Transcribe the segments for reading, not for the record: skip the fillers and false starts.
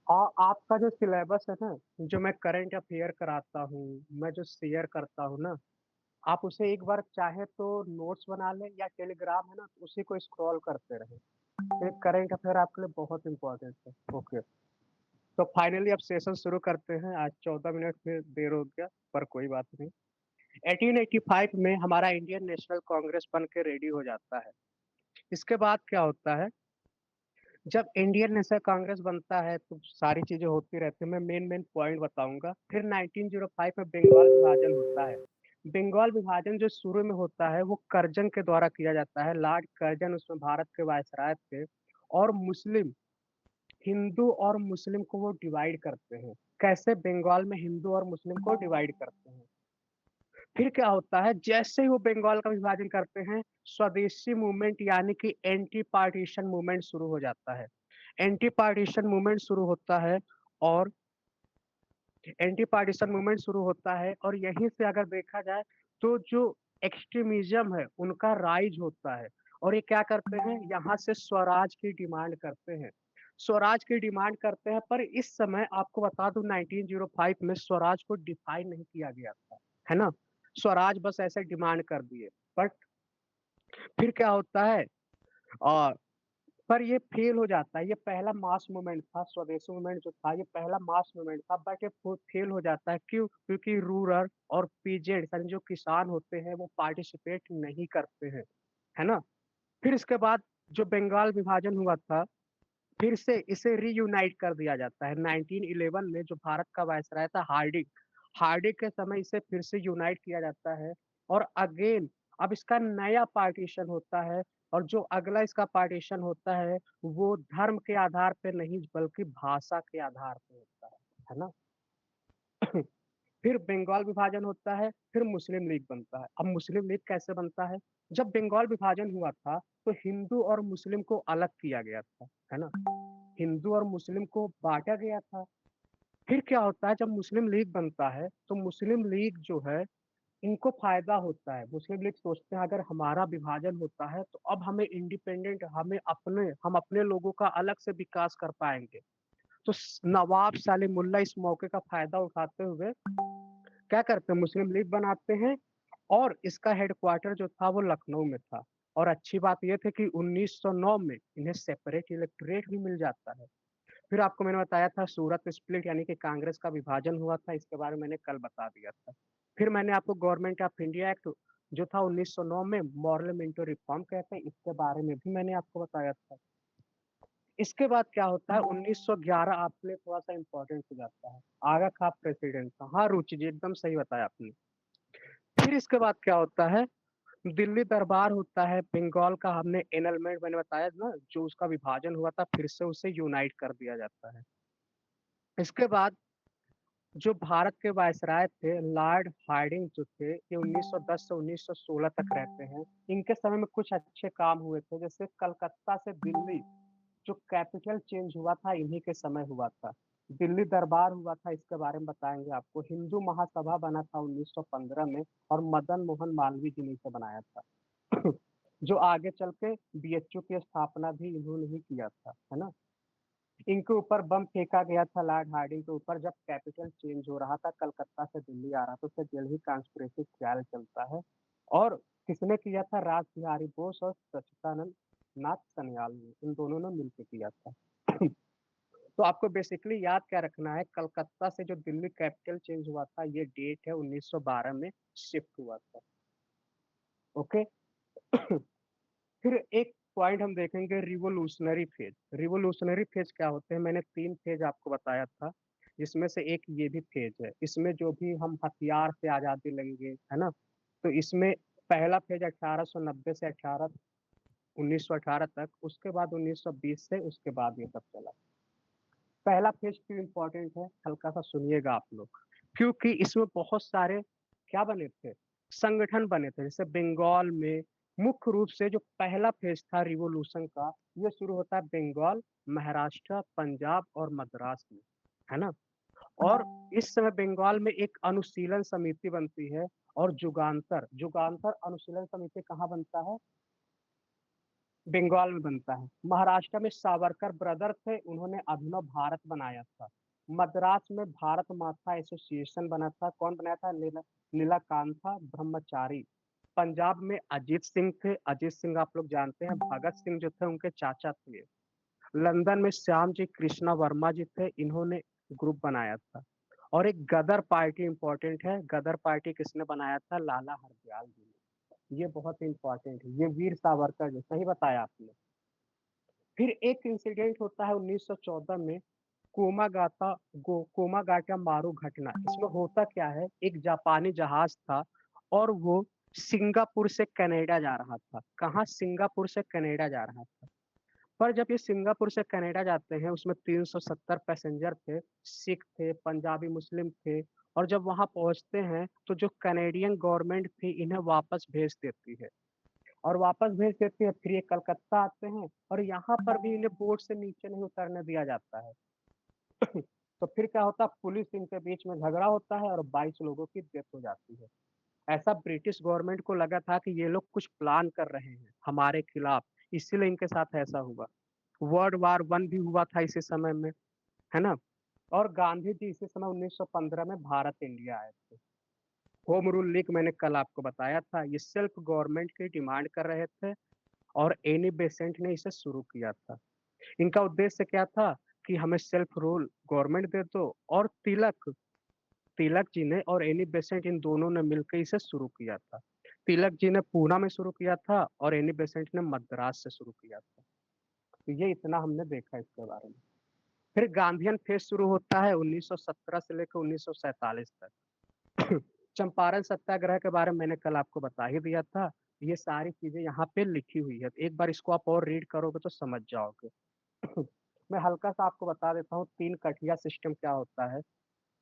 और आपका जो सिलेबस है ना, जो मैं करंट अफेयर कराता हूँ, मैं जो शेयर करता हूँ ना, आप उसे एक बार चाहे तो नोट्स बना लें, या टेलीग्राम है ना, तो उसी को स्क्रॉल करते रहें। तो करंट अफेयर आपके लिए बहुत इंपॉर्टेंट है। ओके, तो फाइनली अब सेशन शुरू करते हैं। आज 14 मिनट में देर हो गया, पर कोई बात नहीं। 1885 में हमारा इंडियन नेशनल कांग्रेस बन के रेडी हो जाता है। इसके बाद क्या होता है, जब इंडियन नेशनल कांग्रेस बनता है तो सारी चीजें होती रहती है। मैं मेन मेन पॉइंट बताऊंगा। फिर 1905 में बंगाल विभाजन होता है। बंगाल विभाजन जो शुरू में होता है वो कर्जन के द्वारा किया जाता है। लॉर्ड कर्जन उसमें भारत के वायसराय थे। और मुस्लिम, हिंदू और मुस्लिम को वो डिवाइड करते हैं। कैसे बंगाल में हिंदू और मुस्लिम को डिवाइड करते हैं। फिर क्या होता है, जैसे ही वो बंगाल का विभाजन करते हैं, स्वदेशी मूवमेंट यानी कि एंटी पार्टीशन मूवमेंट शुरू हो जाता है। एंटी पार्टीशन मूवमेंट शुरू होता है। और एंटी पार्टीशन मूवमेंट शुरू होता है, और यहीं से अगर देखा जाए तो जो एक्सट्रीमिज्म है उनका राइज होता है। और ये क्या करते हैं, यहाँ से स्वराज की डिमांड करते हैं। स्वराज की डिमांड करते हैं, पर इस समय आपको बता दूं 1905 में स्वराज को डिफाइन नहीं किया गया था, है ना। स्वराज बस ऐसे डिमांड कर दिए। बट फिर क्या होता है, और पर ये फेल हो जाता है। ये पहला मास मूवमेंट था, स्वदेशी मूवमेंट जो था ये पहला मास मूवमेंट था, बट ये फेल हो जाता है। क्यों? क्योंकि रूरल और पीजेंट्स यानी जो किसान होते हैं वो पार्टिसिपेट नहीं करते हैं, है ना। फिर इसके बाद जो बंगाल विभाजन हुआ था, फिर से इसे रीयूनाइट कर दिया जाता है 1911 में। जो भारत का वायसराय था हार्डिंग, हार्डिंग के समय इसे फिर से यूनाइट किया जाता है। और अगेन अब इसका नया पार्टीशन होता है। और जो अगला इसका पार्टीशन होता है वो धर्म के आधार पे नहीं बल्कि भाषा के आधार पे होता है ना। फिर बंगाल विभाजन होता है, फिर मुस्लिम लीग बनता है। अब मुस्लिम लीग कैसे बनता है, जब बंगाल विभाजन हुआ था तो हिंदू और मुस्लिम को अलग किया गया था, है ना। हिंदू और मुस्लिम को बांटा गया था। फिर क्या होता है, जब मुस्लिम लीग बनता है तो मुस्लिम लीग जो है इनको फायदा होता है। मुस्लिम लीग सोचते हैं अगर हमारा विभाजन होता है तो अब हमें इंडिपेंडेंट, हम अपने लोगों का अलग से विकास कर पाएंगे। तो नवाब सलीमुल्लाह इस मौके का फायदा उठाते हुए क्या करते हैं, मुस्लिम लीग बनाते हैं। और इसका हेडक्वार्टर जो था वो लखनऊ में था। और अच्छी बात यह थी कि 1909 में इन्हें सेपरेट इलेक्टोरेट भी मिल जाता है। फिर आपको मैंने बताया था सूरत स्प्लिट यानी कि कांग्रेस का विभाजन हुआ था, इसके बारे में मैंने कल बता दिया था। फिर मैंने आपको गवर्नमेंट ऑफ इंडिया एक्ट जो था 1909 में, मॉरल मिंटो रिफॉर्म कहते हैं, इसके बारे में भी मैंने आपको बताया था। इसके बाद क्या होता है, 1911 आपके लिए थोड़ा सा इंपॉर्टेंट हो जाता है। आगा खां प्रेसिडेंट था। हाँ रुचि जी, एकदम सही बताया आपने। फिर इसके बाद क्या होता है, दिल्ली दरबार होता है। बंगाल का हमने एनलमेंट मैंने बताया ना, जो उसका विभाजन हुआ था फिर से उसे यूनाइट कर दिया जाता है। इसके बाद जो भारत के वायसराय थे लॉर्ड हार्डिंग जो थे, ये 1910 से 1916 तक रहते हैं। इनके समय में कुछ अच्छे काम हुए थे, जैसे कलकत्ता से दिल्ली जो कैपिटल चेंज हुआ था इन्हीं के समय हुआ था। दिल्ली दरबार हुआ था, इसके बारे में बताएंगे आपको। हिंदू महासभा बना था 1915 में, और मदन मोहन मालवीय जी ने इसे बनाया था। जो आगे चल के बीएचयू की स्थापना भी इन्होंने ही किया था, है ना। इनके ऊपर बम फेंका गया था लॉर्ड हार्डिंग के ऊपर, जब कैपिटल चेंज हो रहा था, कलकत्ता से दिल्ली आ रहा था, उससे दिल्ली कॉन्स्पिरेसी ख्याल चलता है। और किसने किया था, राज बिहारी बोस और सच्चिदानंद नाथ सन्याल ने, इन दोनों ने मिलकर किया था। तो आपको बेसिकली याद क्या रखना है, कलकत्ता से जो दिल्ली कैपिटल चेंज हुआ था ये डेट है 1912 में शिफ्ट हुआ था। ओके। फिर एक पॉइंट हम देखेंगे, रिवोल्यूशनरी फेज। रिवोल्यूशनरी फेज क्या होते हैं, मैंने 3 फेज आपको बताया था, जिसमें से एक ये भी फेज है। इसमें जो भी हम हथियार से आजादी लेंगे, है ना। तो इसमें पहला फेज 1890 से 1918 तक, उसके बाद 1920 से, उसके बाद ये सब चला। पहला फेज क्यों इंपॉर्टेंट है, हल्का सा सुनिएगा आप लोग। क्योंकि इसमें बहुत सारे क्या बने थे, संगठन बने थे। जैसे बंगाल में मुख्य रूप से जो पहला फेज था रिवोल्यूशन का, ये शुरू होता है बंगाल, महाराष्ट्र, पंजाब और मद्रास में, है ना। और इस समय बंगाल में एक अनुशीलन समिति बनती है। और जुगान्तर, जुगान्तर अनुशीलन समिति कहाँ बनता है? बंगाल में बनता है। महाराष्ट्र में सावरकर ब्रदर थे, उन्होंने अभिनव भारत बनाया था। मद्रास में भारत माता एसोसिएशन बना था, कौन बनाया था? नीलकांथा ब्रह्मचारी। पंजाब में अजीत सिंह थे, अजीत सिंह आप लोग जानते हैं, भगत सिंह जो थे उनके चाचा थे। लंदन में श्याम जी कृष्णा वर्मा जी थे, इन्होंने ग्रुप बनाया था। और एक गदर पार्टी इंपॉर्टेंट है, गदर पार्टी किसने बनाया था? लाला हरदयाल जी ने। ये बहुत इंपॉर्टेंट है, ये वीर सावरकर जी, सही बताया आपने। फिर एक इंसिडेंट होता है 1914 में, कोमागाटा मारू घटना। इसमें होता क्या है, एक जापानी जहाज था और वो सिंगापुर से कनाडा जा रहा था। कहाँ? सिंगापुर से कनाडा जा रहा था। पर जब ये सिंगापुर से कनाडा जाते हैं, उसमें 370 पैसेंजर थे, सिख थे, पंजाबी मुस्लिम थे। और जब वहां पहुंचते हैं तो जो कनेडियन गवर्नमेंट थी इन्हें वापस भेज देती है, और वापस भेज देती है। फिर ये कलकत्ता आते हैं और यहाँ पर भी इन्हें बोट से नीचे नहीं उतरने दिया जाता है। तो फिर क्या होता है, पुलिस इनके बीच में झगड़ा होता है और 22 लोगों की डेथ हो जाती है। ऐसा ब्रिटिश गवर्नमेंट को लगा था कि ये लोग कुछ प्लान कर रहे हैं हमारे खिलाफ, इसीलिए इनके साथ ऐसा हुआ। वर्ल्ड वार 1 भी हुआ था इसी समय में, है ना। और गांधी जी इसी समय 1915 में भारत इंडिया आए थे। होम रूल लीग मैंने कल आपको बताया था, ये सेल्फ गवर्नमेंट की डिमांड कर रहे थे और एनी बेसेंट ने इसे शुरू किया था। इनका उद्देश्य क्या था कि हमें सेल्फ रूल गवर्नमेंट दे दो। और तिलक तिलक जी ने और एनी बेसेंट इन दोनों ने मिलकर इसे शुरू किया था। तिलक जी ने पूना में शुरू किया था और एनी बेसेंट ने मद्रास से शुरू किया था। तो ये इतना हमने देखा इसके बारे में। फिर गांधीयन फेज शुरू होता है 1917 से लेकर 1947 तक। चंपारण सत्याग्रह के बारे में मैंने कल आपको बता ही दिया था। ये सारी चीजें यहाँ पे लिखी हुई है, एक बार इसको आप और रीड करोगे तो समझ जाओगे। मैं हल्का सा आपको बता देता हूँ, 3 कठिया सिस्टम क्या होता है।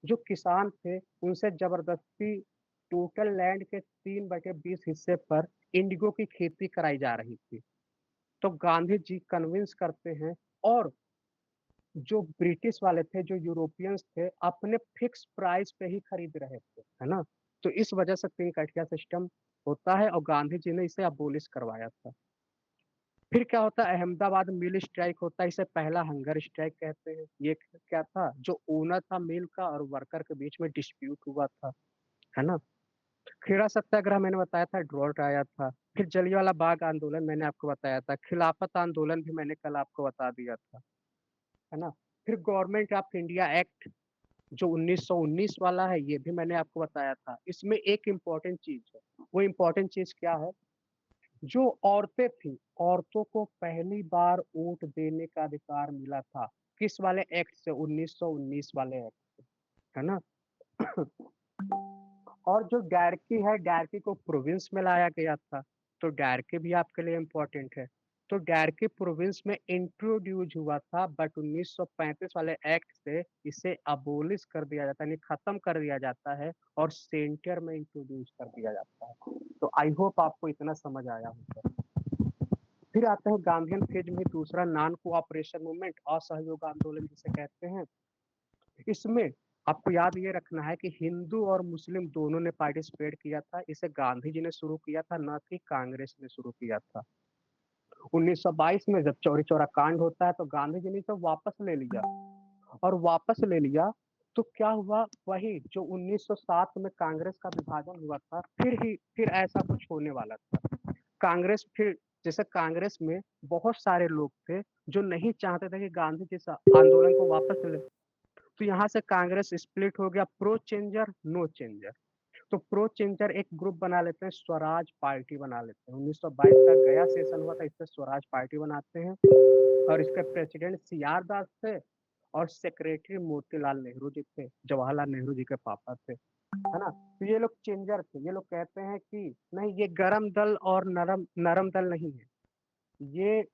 जो किसान थे उनसे जबरदस्ती टोटल लैंड के 3/20 हिस्से पर इंडिगो की खेती कराई जा रही थी। तो गांधी जी कन्विंस करते हैं, और जो ब्रिटिश वाले थे, जो यूरोपियंस थे, अपने फिक्स प्राइस पे ही खरीद रहे थे, है ना। तो इस वजह से 3 कठिया सिस्टम होता है और गांधी जी ने इसे अबोलिश करवाया था। फिर क्या होता है, अहमदाबाद मिल स्ट्राइक होता है, इसे पहला हंगर स्ट्राइक कहते हैं। ये क्या था, जो ओनर था मिल का और वर्कर के बीच में डिस्प्यूट हुआ था, है ना। खेड़ा सत्याग्रह मैंने बताया था, ड्रॉट आया था। फिर जलियांवाला बाग आंदोलन मैंने आपको बताया था। खिलाफत आंदोलन भी मैंने कल आपको बता दिया था, है ना। फिर गवर्नमेंट ऑफ इंडिया एक्ट जो 1919 वाला है, ये भी मैंने आपको बताया था। इसमें एक इम्पोर्टेंट चीज है, वो इम्पोर्टेंट चीज क्या है, जो औरतें थी, औरतों को पहली बार वोट देने का अधिकार मिला था। किस वाले एक्ट से? 1919 वाले एक्ट से, है ना। और जो डायरकी है, डायरकी को प्रोविंस में लाया गया था। तो डायरकी भी आपके लिए इम्पोर्टेंट है। तो डायरकी प्रोविंस में इंट्रोड्यूस हुआ था, बट 1935 वाले एक्ट से इसे अबोलिश कर दिया जाता है, यानी खत्म कर दिया जाता है और सेंटर में इंट्रोड्यूस कर दिया जाता है। तो आई होप आपको इतना समझ आया होगा। फिर आते हैं गांधीयन फेज में दूसरा, नॉन कोऑपरेशन मूवमेंट, असहयोग आंदोलन जिसे कहते हैं। इसमें आपको याद ये रखना है कि हिंदू और मुस्लिम दोनों ने पार्टिसिपेट किया था। इसे गांधी जी ने शुरू किया था, न कि कांग्रेस ने शुरू किया था। 1922 में जब चौरी चौरा कांड होता है तो गांधी जी ने इसे वापस ले लिया, और वापस ले लिया तो क्या हुआ, वही जो 1907 में कांग्रेस का विभाजन हुआ था, फिर ऐसा कुछ होने वाला था। कांग्रेस फिर, जैसे कांग्रेस में बहुत सारे लोग थे जो नहीं चाहते थे कि गांधी जी आंदोलन को वापस ले। तो यहाँ से कांग्रेस स्प्लिट हो गया, प्रो चेंजर नो चेंजर। तो प्रो चेंजर एक ग्रुप बना लेते हैं, स्वराज पार्टी बना लेते हैं। 1922 का गया सेशन हुआ था, इससे स्वराज पार्टी बनाते हैं। और इसके प्रेसिडेंट CR दास थे और सेक्रेटरी मोतीलाल नेहरू जी थे, जवाहरलाल नेहरू जी के पापा थे, है ना। तो ये लोग चेंजर थे। ये लोग कहते हैं कि नहीं, ये गरम दल और नरम नरम दल नहीं है। ये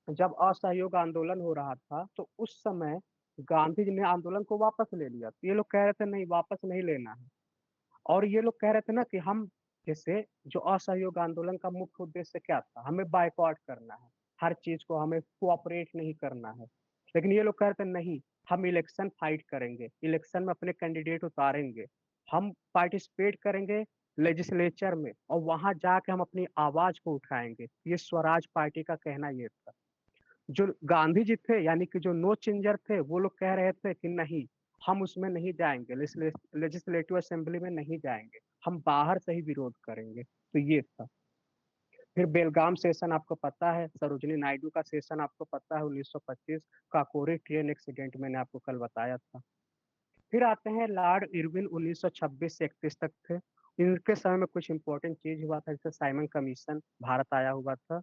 जब असहयोग आंदोलन हो रहा था तो उस समय गांधी जी ने आंदोलन को वापस ले लिया। तो ये लोग कह रहे थे नहीं, वापस नहीं लेना है। और ये लोग कह रहे थे ना कि हम, जैसे जो असहयोग आंदोलन का मुख्य उद्देश्य क्या था, हमें बायकॉट करना है, हर चीज को हमें कोऑपरेट नहीं करना है। लेकिन ये लोग कह रहे थे नहीं, हम इलेक्शन फाइट करेंगे, इलेक्शन में अपने कैंडिडेट उतारेंगे, हम पार्टिसिपेट करेंगे, लेजिस्लेचर में, और वहां जाके हम अपनी आवाज को उठाएंगे। ये स्वराज पार्टी का कहना ये था। जो गांधी जी थे, यानी कि जो नो चेंजर थे, वो लोग कह रहे थे कि नहीं, हम उसमें नहीं जाएंगे, लेजिस्लेटिव असेंबली में नहीं जाएंगे, हम बाहर से ही विरोध करेंगे। तो ये था। फिर बेलगाम सेशन आपको पता है, सरोजिनी नायडू का सेशन आपको पता है, 1925, काकोरी ट्रेन एक्सीडेंट मैंने आपको कल बताया था। फिर आते हैं लॉर्ड इरविन, 1926 से 31 तक थे। इनके समय में कुछ इंपॉर्टेंट चीज हुआ था, जैसे साइमन कमीशन भारत आया हुआ था,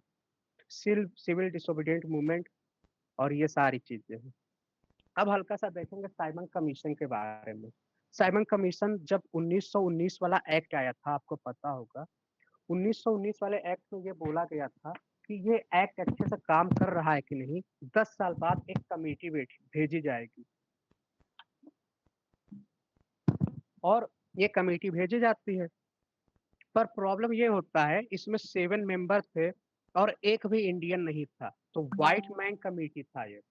सिविल डिसोबीडियंट मूवमेंट, और ये सारी चीजें हैं। अब हल्का सा देखेंगे साइमन कमीशन के बारे में। साइमन कमीशन, जब 1919 वाला एक्ट आया था, आपको पता होगा, 1919 वाले एक्ट में ये बोला गया था कि ये एक्ट अच्छे से काम कर रहा है कि नहीं, 10 साल बाद एक कमेटी भेजी जाएगी, और ये कमेटी भेजी जाती है। पर प्रॉब्लम ये होता है, इसमें 7 मेंबर थे और एक भी इंडियन नहीं था, तो व्हाइट मैन कमेटी था ये।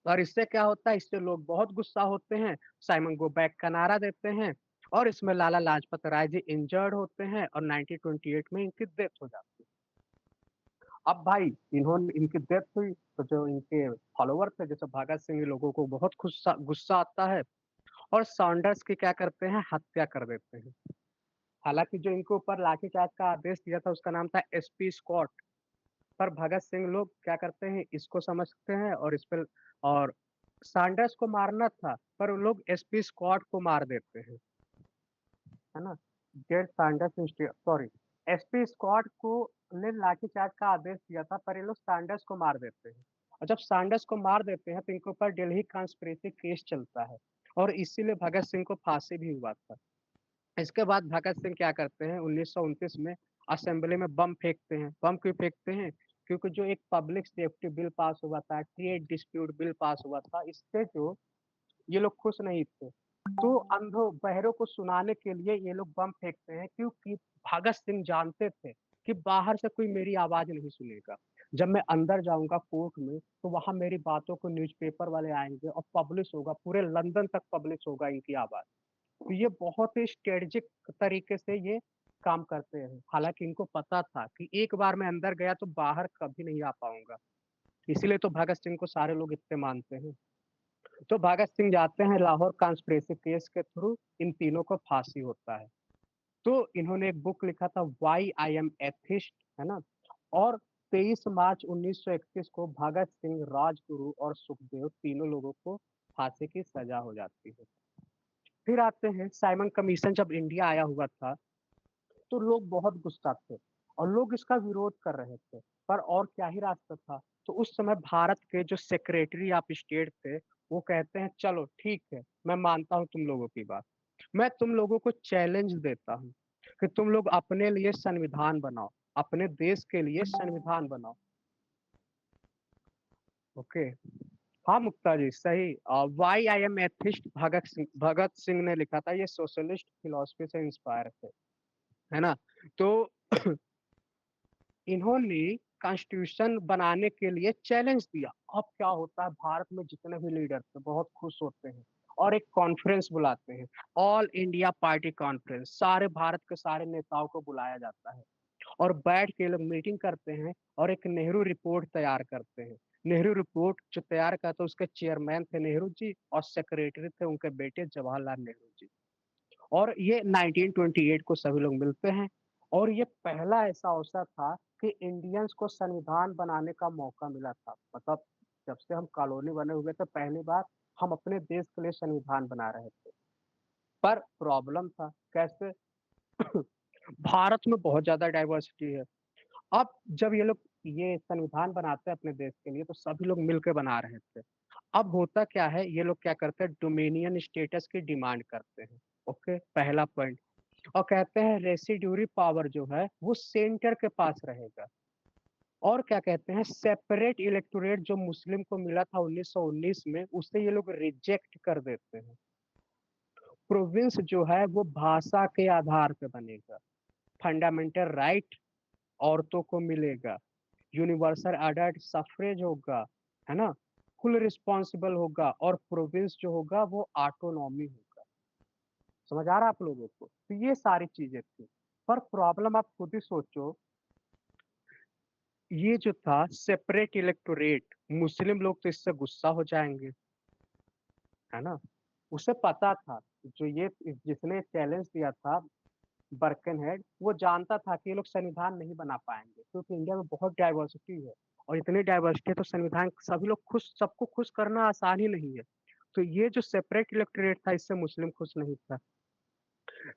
और इससे क्या होता है, इससे लोग बहुत गुस्सा होते हैं, साइमन गो बैक का नारा देते हैं, और इसमें लाला लाजपत राय जी इंजर्ड होते हैं, और 1928 में इनकी डेथ हो जाती है। अब भाई, इन्होंने इनकी डेथ हुई, तो जो इनके फॉलोवर थे, जैसे भगत सिंह, इन लोगों को बहुत गुस्सा गुस्सा आता है, और सॉन्डर्स की क्या करते हैं, हत्या कर देते हैं। हालांकि जो इनके ऊपर लाठीचार्ज का आदेश दिया था, उसका नाम था एसपी स्कॉट, पर भगत सिंह लोग क्या करते हैं, इसको समझते हैं, और इस पर, और सैंडर्स को मारना था, पर वो लोग एसपी स्कॉट को मार देते हैं, है ना। Z Saunders, sorry, SP Scott को ने लाठीचार्ज का आदेश दिया था, पर ये लोग सैंडर्स को मार देते हैं। और जब सैंडर्स को मार देते हैं, तो इनके ऊपर दिल्ली कॉन्स्पिरेसी केस चलता है, और इसीलिए भगत सिंह को फांसी भी हुआ था। इसके बाद भगत सिंह क्या करते हैं, 1929 में असेंबली में बम फेंकते हैं। बम क्यों फेंकते हैं? क्योंकि जो एक पब्लिक सेफ्टी बिल पास हुआ था, ट्रेड डिस्प्यूट बिल पास हुआ था, इससे जो ये लोग खुश नहीं थे, तो अंधों बहरों को सुनाने के लिए ये लोग बम फेंकते हैं, क्योंकि भगत सिंह जानते थे कि बाहर से कोई मेरी आवाज नहीं सुनेगा। जब मैं अंदर जाऊंगा कोर्ट में, तो वहां मेरी बातों को न्यूज़पेपर वाले आएंगे, और पब्लिश होगा, पूरे लंदन तक पब्लिश होगा इनकी आवाज। तो ये बहुत ही स्ट्रेटेजिक तरीके से ये काम करते हैं। हालांकि इनको पता था कि एक बार मैं अंदर गया तो बाहर कभी नहीं आ पाऊंगा, इसीलिए तो भगत सिंह को सारे लोग इतने मानते हैं। तो भगत सिंह जाते हैं लाहौर कॉन्स्पिरेसी केस के थ्रू, इन तीनों को फांसी होता है। तो इन्होंने एक बुक लिखा था, वाई आई एम एथिस्ट, है ना। और 23 मार्च 1931 को भगत सिंह, राजगुरु और सुखदेव, तीनों लोगों को फांसी की सजा हो जाती है। फिर आते हैं साइमन कमीशन, जब इंडिया आया हुआ था, तो लोग बहुत गुस्सा थे, और लोग इसका विरोध कर रहे थे, पर और क्या ही रास्ता था। तो उस समय भारत के जो सेक्रेटरी ऑफ स्टेट थे, वो कहते हैं चलो ठीक है, मैं मानता हूँ तुम लोगों की बात, मैं तुम लोगों को चैलेंज देता हूँ कि तुम लोग अपने लिए संविधान बनाओ, अपने देश के लिए संविधान बनाओ। ओके। हाँ मुक्ता जी, सही। Y I am atheist, Bhagat Singh ने लिखा था, ये सोशलिस्ट फिलोसफी से इंस्पायर थे, है ना। तो इन्होंने कॉन्स्टिट्यूशन बनाने के लिए चैलेंज दिया। अब क्या होता है, भारत में जितने भी लीडर थे बहुत खुश होते हैं, और एक कॉन्फ्रेंस बुलाते हैं, ऑल इंडिया पार्टी कॉन्फ्रेंस, सारे भारत के सारे नेताओं को बुलाया जाता है, और बैठ के लोग मीटिंग करते हैं, और एक नेहरू रिपोर्ट तैयार करते हैं। नेहरू रिपोर्ट जो तैयार करते, उसके चेयरमैन थे नेहरू जी, और सेक्रेटरी थे उनके बेटे जवाहरलाल नेहरू जी। और ये 1928 को सभी लोग मिलते हैं, और ये पहला ऐसा अवसर था कि इंडियंस को संविधान बनाने का मौका मिला था। मतलब जब से हम कॉलोनी बने हुए थे, पहली बार हम अपने देश के लिए संविधान बना रहे थे। पर प्रॉब्लम था कैसे, भारत में बहुत ज्यादा डाइवर्सिटी है। अब जब ये लोग ये संविधान बनाते हैं अपने देश के लिए, तो सभी लोग मिलकर बना रहे थे। अब होता क्या है, ये लोग क्या करते हैं, डोमिनियन स्टेटस की डिमांड करते हैं। ओके, पहला पॉइंट। और कहते हैं रेसिड्यूरी पावर जो है वो सेंटर के पास रहेगा। और क्या कहते हैं, सेपरेट इलेक्टोरेट जो मुस्लिम को मिला था 1919 में, उससे ये लोग रिजेक्ट कर देते हैं। प्रोविंस जो है वो भाषा के आधार पे बनेगा। फंडामेंटल राइट औरतों को मिलेगा। यूनिवर्सल अडल्ट सफरेज होगा, है ना। फुल रिस्पॉन्सिबल होगा, और प्रोविंस जो होगा वो ऑटोनॉमी होगा। समझ आ रहा है आप लोगों को? तो ये सारी चीज़ें थी। पर प्रॉब्लम आप खुद ही सोचो, ये जो था सेपरेट इलेक्टोरेट, मुस्लिम लोग तो इससे गुस्सा हो जाएँगे, है ना? उसे पता था, जो ये जिसने चैलेंज दिया था बर्कनहेड, वो जानता था कि ये लोग संविधान नहीं बना पाएँगे, क्योंकि इंडिया में बहुत डाइवर्सिटी है और इतनी डाइवर्सिटी है तो संविधान सभी लोग खुश सबको खुश करना आसान ही नहीं है। तो ये जो सेपरेट इलेक्टोरेट था, इससे मुस्लिम खुश नहीं था।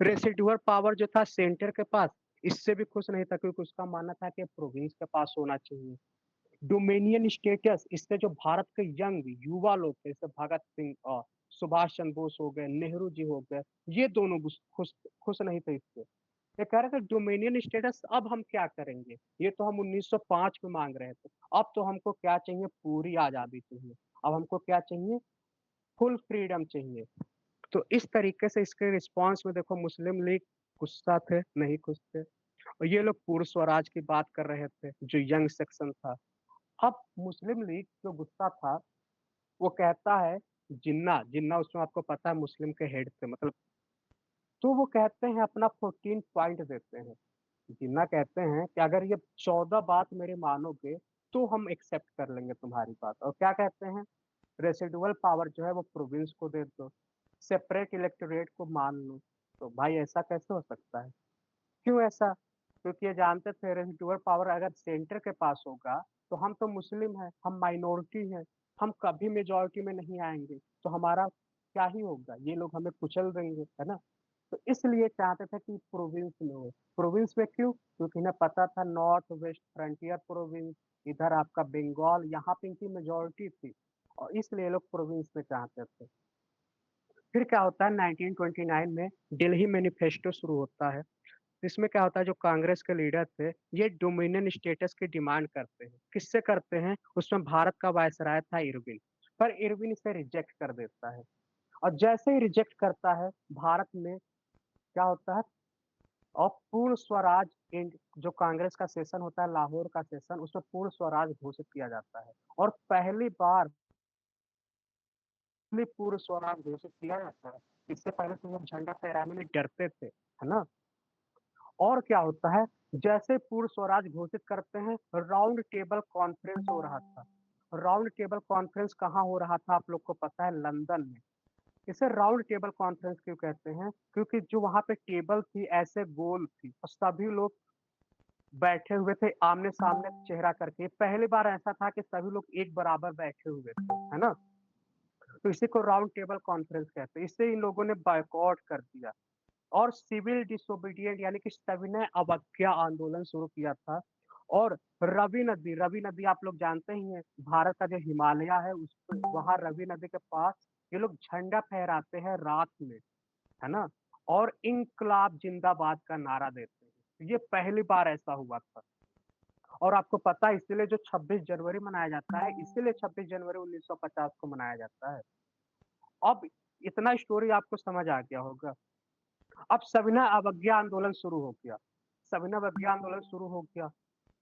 रेसिडुअल पावर जो था सेंटर के पास, इससे भी खुश नहीं था, क्योंकि उसका मानना था कि प्रोविंस के पास होना चाहिए। डोमिनियन स्टेटस, इससे जो भारत के यंग युवा लोग थे, जैसे भगत सिंह और सुभाष चंद्र बोस हो गए, नेहरू जी हो गए, ये दोनों खुश खुश नहीं थे इससे। ये कह रहे थे डोमिनियन स्टेटस अब हम क्या करेंगे? ये तो हम 1905 में मांग रहे थे। अब तो हमको क्या चाहिए? पूरी आज़ादी चाहिए। अब हमको क्या चाहिए? फुल फ्रीडम चाहिए। तो इस तरीके से इसके रिस्पॉन्स में देखो मुस्लिम लीग गुस्सा थे, नहीं खुश थे और ये लोग पूर्ण स्वराज की बात कर रहे थे, जो यंग सेक्शन था। अब मुस्लिम लीग जो गुस्सा था, वो कहता है जिन्ना जिन्ना उसमें आपको पता है मुस्लिम के हेड थे मतलब, तो वो कहते हैं अपना 14 पॉइंट देते हैं। जिन्ना कहते हैं कि अगर ये 14 बात मेरी मानोगे, तो हम एक्सेप्ट कर लेंगे तुम्हारी बात और क्या कहते हैं, रेसिडुअल पावर जो है वो प्रोविंस को दे दो, सेपरेट इलेक्टोरेट को मान लो। तो भाई ऐसा कैसे हो सकता है? क्यों ऐसा? क्योंकि ये जानते थे रेसिडुअल पावर अगर सेंटर के पास होगा, तो हम तो मुस्लिम हैं, हम माइनॉरिटी हैं, हम कभी मेजॉरिटी में नहीं आएँगे, तो हमारा क्या ही होगा? ये लोग हमें कुचल देंगे, है ना? तो इसलिए चाहते थे कि प्रोविंस में हो। प्रोविंस में क्यों? क्योंकि इन्हें पता था नॉर्थ वेस्ट फ्रंटियर प्रोविंस, इधर आपका बंगाल, यहाँ पे इनकी मेजॉरिटी थी और इसलिए ये लोग प्रोविंस में चाहते थे। फिर क्या होता है 1929 में दिल्ली मैनिफेस्टो शुरू होता है। इसमें क्या होता है जो कांग्रेस के लीडर थे, ये डोमिनियन स्टेटस की डिमांड करते हैं। किससे करते हैं? उसमें भारत का वायसराय था इरविन, पर इरविन इसे रिजेक्ट कर देता है और जैसे ही रिजेक्ट करता है, भारत में क्या होता है और पूर्ण स्वराज जो कांग्रेस का सेशन होता है, लाहौर का सेशन, उसमें पूर्ण स्वराज घोषित किया जाता है और पहली बार में पूर्ण स्वराज घोषित किया जाता है। इससे पहले तो लोग झंडा फहराने में डरते थे, है ना? और क्या होता है, जैसे पूर्ण स्वराज घोषित करते हैं, राउंड टेबल कॉन्फ्रेंस हो रहा था। राउंड टेबल कॉन्फ्रेंस कहाँ हो रहा था आप लोग को पता है? लंदन में। इसे राउंड टेबल कॉन्फ्रेंस क्यों कहते हैं? क्योंकि जो वहाँ पे टेबल थी ऐसे गोल थी और सभी लोग बैठे हुए थे आमने-सामने चेहरा करके। पहली बार ऐसा था कि सभी लोग एक बराबर बैठे हुए थे, है ना? तो इसी को राउंड टेबल कॉन्फ्रेंस कहते हैं। इससे इन लोगों ने बॉयकॉट कर दिया और सिविल डिसोबीडिएंट यानी कि सविनय अवज्ञा आंदोलन शुरू किया था और रवि नदी आप लोग जानते ही हैं, भारत का जो हिमालय है उस वहाँ रवि नदी के पास ये लोग झंडा फहराते हैं रात में, है ना? और इंकलाब जिंदाबाद का नारा देते हैं। ये पहली बार ऐसा हुआ था और आपको पता है इसीलिए जो 26 जनवरी मनाया जाता है, इसीलिए 26 जनवरी 1950 को मनाया जाता है। अब इतना स्टोरी आपको समझ आ गया होगा। अब सविनय अवज्ञा आंदोलन शुरू हो गया। सविनय अवज्ञा आंदोलन शुरू हो गया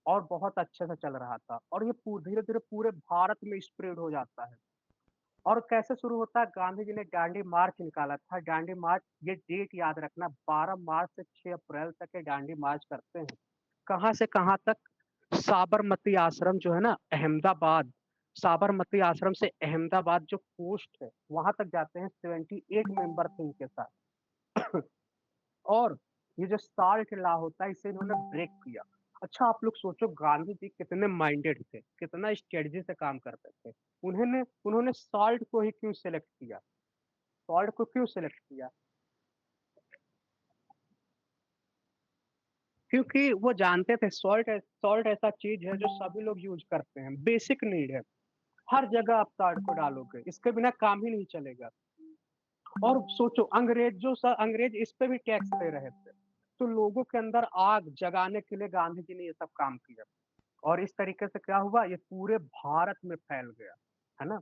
और बहुत अच्छे से चल रहा था और ये धीरे-धीरे पूरे भारत में स्प्रेड हो जाता है। और कैसे शुरू होता है? गांधी जी ने दांडी मार्च निकाला था। दांडी मार्च ये डेट याद रखना 12 मार्च से 6 अप्रैल तक ये दांडी मार्च करते हैं। कहाँ से कहाँ तक? साबरमती आश्रम जो है ना अहमदाबाद, साबरमती आश्रम से अहमदाबाद जो कोस्ट है, वहाँ तक जाते हैं 78 मेंबर थे इनके साथ। और ये जो साल्ट लॉ होता है इसे इन्होंने ब्रेक किया। अच्छा आप लोग सोचो गांधी जी कितने माइंडेड थे, कितना स्ट्रेटजी से काम करते थे। उन्होंने उन्होंने साल्ट को ही क्यों सेलेक्ट किया? साल्ट को क्यों सेलेक्ट किया? क्योंकि वो जानते थे सॉल्ट ऐसा चीज़ है जो सभी लोग यूज़ करते हैं, बेसिक नीड है। हर जगह आप सॉल्ट को डालोगे, इसके बिना काम ही नहीं चलेगा। और सोचो अंग्रेज इस पे भी टैक्स ले रहे थे। तो लोगों के अंदर आग जगाने के लिए गांधी जी ने ये सब काम किया। और इस तरीके से क्या हुआ ये पूरे भारत में फैल गया, है ना?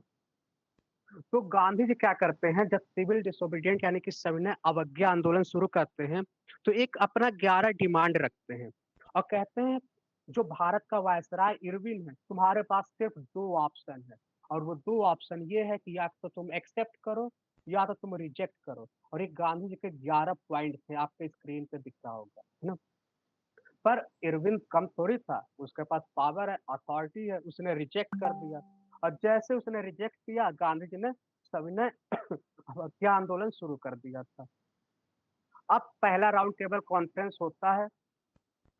तो गांधी जी क्या करते हैं जब सिविल डिसोबीडिएंट यानी कि सविनय अवज्ञा आंदोलन शुरू करते हैं, तो एक अपना 11 डिमांड रखते हैं और कहते हैं जो भारत का वायसराय इरविन है, तुम्हारे पास सिर्फ 2 ऑप्शन है और वो 2 ऑप्शन ये है कि या तो तुम एक्सेप्ट करो या तो तुम रिजेक्ट करो। और ये गांधी जी के 11 पॉइंट थे, आपके स्क्रीन पे दिख रहा होगा, है ना। पर इरविन कम थोड़ी था, उसके पास पावर है, अथॉरिटी है, उसने रिजेक्ट कर दिया। और जैसे उसने रिजेक्ट किया, गांधी जी ने सविनय हत्या आंदोलन शुरू कर दिया था। अब पहला राउंड टेबल कॉन्फ्रेंस होता है,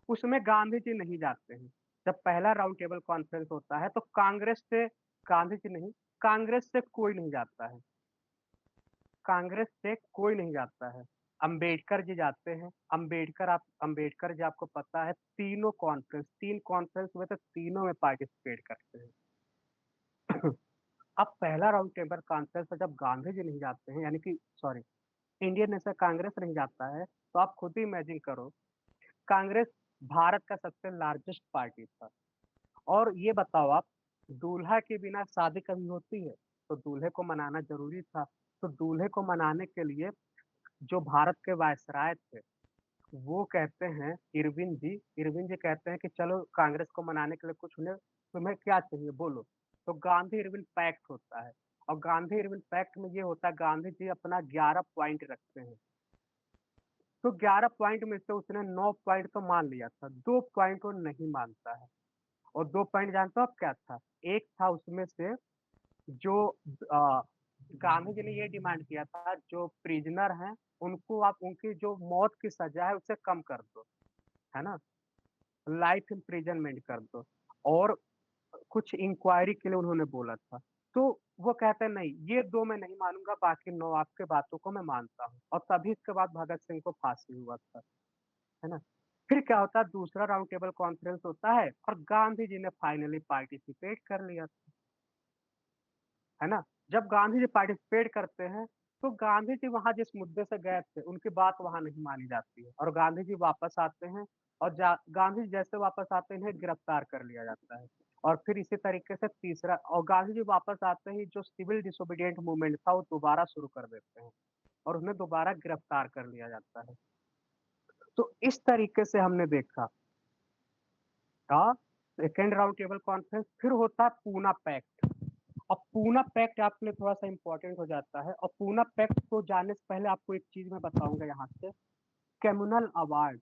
उसमें गांधी जी नहीं जाते हैं। जब पहला राउंड टेबल कॉन्फ्रेंस होता है तो कांग्रेस से गांधी जी नहीं, कांग्रेस से कोई नहीं जाता है, कांग्रेस से कोई नहीं जाता है। अंबेडकर जी जाते हैं। अंबेडकर जी, आपको पता है, तीन कॉन्फ्रेंस हुए थे, तीनों में पार्टिसिपेट करते हैं। अब पहला राउंड टेबल कॉन्फ्रेंस में जब गांधी जी नहीं जाते हैं, यानी कि सॉरी, इंडियन नेशनल कांग्रेस नहीं जाता है, तो आप खुद ही इमेजिन करो, कांग्रेस भारत का सबसे लार्जेस्ट पार्टी था। और ये बताओ आप, दूल्हा के बिना शादी कभी होती है? तो दूल्हे को मनाना जरूरी था। तो दूल्हे को मनाने के लिए जो भारत के वायसराय थे, वो कहते हैं, इरविन जी कहते हैं कि चलो कांग्रेस को मनाने के लिए कुछ उन्हें, तुम्हें क्या चाहिए बोलो। तो गांधी इरविन पैक्ट होता है। और गांधी इरविन पैक्ट में ये होता है, गांधी जी अपना 11 पॉइंट रखते हैं। तो 11 पॉइंट में से उसने 9 पॉइंट तो मान लिया था, 2 पॉइंट वो नहीं मानता है। और 2 पॉइंट जानते हो आप क्या था? एक था उसमें से, जो आ, गांधी जी ने ये डिमांड किया था, जो प्रिजनर हैं उनको आप, उनकी जो मौत की सजा है उसे कम कर दो, है ना, लाइफ इम्प्रिजनमेंट कर दो। और कुछ इंक्वायरी के लिए उन्होंने बोला था। तो वो कहते हैं नहीं, ये 2 मैं नहीं मानूंगा, बाकी 9 आपके बातों को मैं मानता हूँ। और तभी इसके बाद भगत सिंह को फांसी हुआ था, है ना। फिर क्या होता है, दूसरा राउंड टेबल कॉन्फ्रेंस होता है और गांधी जी ने फाइनली पार्टिसिपेट कर लिया, है ना। जब गांधी जी पार्टिसिपेट करते हैं, तो गांधी जी वहां जिस मुद्दे से गए थे उनकी बात वहां नहीं मानी जाती है, और गांधी जी वापस आते हैं। और गांधी जी जैसे वापस आते हैं, इन्हें गिरफ्तार कर लिया जाता है। और फिर इसी तरीके से तीसरा, और गांधी जी वापस आते ही जो सिविल डिसोबीडियंट मूवमेंट था वो दोबारा शुरू कर देते हैं, और उन्हें दोबारा गिरफ्तार कर लिया जाता है। तो इस तरीके से हमने देखा था सेकेंड राउंड टेबल कॉन्फ्रेंस। फिर होता है पूना पैक्ट। अब पूना पैक्ट आपके लिए थोड़ा सा इंपॉर्टेंट हो जाता है। और पूना पैक्ट को जानने से पहले आपको एक चीज मैं बताऊंगा यहाँ से, कम्युनल अवार्ड,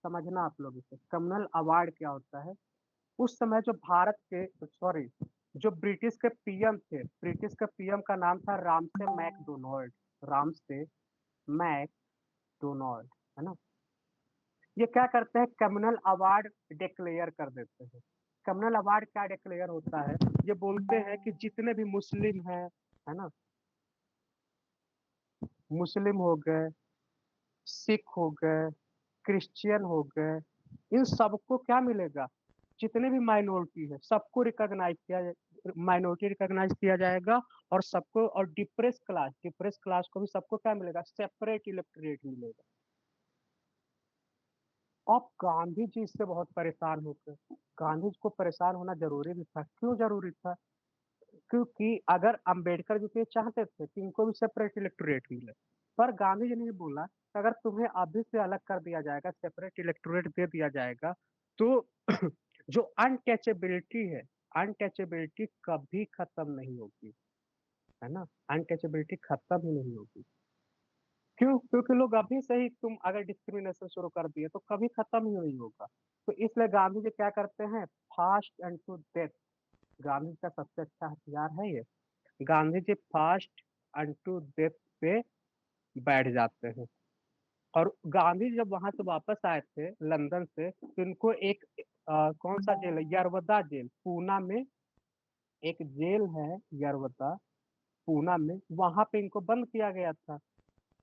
समझना आप लोग इसे, कम्युनल अवार्ड क्या होता है। उस समय जो भारत के, सॉरी, जो ब्रिटिश के पीएम थे, ब्रिटिश के पीएम का नाम था रामसे मैकडोनाल्ड, रामसे मैकडोनाल्ड, है ना। ये क्या करते हैं, कम्युनल अवार्ड डिक्लेयर कर देते हैं। कम्युनल अवार्ड क्या डिक्लेयर होता है, ये बोलते हैं कि जितने भी मुस्लिम हैं, है ना, मुस्लिम हो गए, सिख हो गए, क्रिश्चियन हो गए, इन सबको क्या मिलेगा, जितने भी माइनॉरिटी है सबको रिकॉग्नाइज किया, माइनॉरिटी रिकॉग्नाइज किया जाएगा। और सबको, और डिप्रेस क्लास को भी सबको क्या मिलेगा, सेपरेट इलेक्टोरेट मिलेगा। अब गांधी जी इससे बहुत परेशान होते हैं। गांधी जी को परेशान होना जरूरी भी था। क्यों जरूरी था? क्योंकि अगर अंबेडकर जी तो ये चाहते थे कि इनको भी सेपरेट इलेक्टोरेट मिले, पर गांधी जी ने ये बोला कि अगर तुम्हें अभी से अलग कर दिया जाएगा, सेपरेट इलेक्टोरेट दे दिया जाएगा, तो जो अनटचेबिलिटी है, अनटचेबिलिटी कभी खत्म नहीं होगी, है ना, अनटचेबिलिटी खत्म ही नहीं होगी। क्यों? क्योंकि लोग अभी से ही, तुम अगर डिस्क्रिमिनेशन शुरू कर दिए तो कभी खत्म ही नहीं होगा। तो इसलिए गांधी जी क्या करते हैं, fast unto death, Gandhi ji का सबसे अच्छा हथियार है ये। Gandhi ji fast unto death पे बैठ जाते हैं। और गांधी जी जब वहां से वापस आए थे लंदन से, तो इनको एक कौन सा जेल है, यरवदा जेल, पूना में एक जेल है, यरवदा, पूना में, वहां पे इनको बंद किया गया था।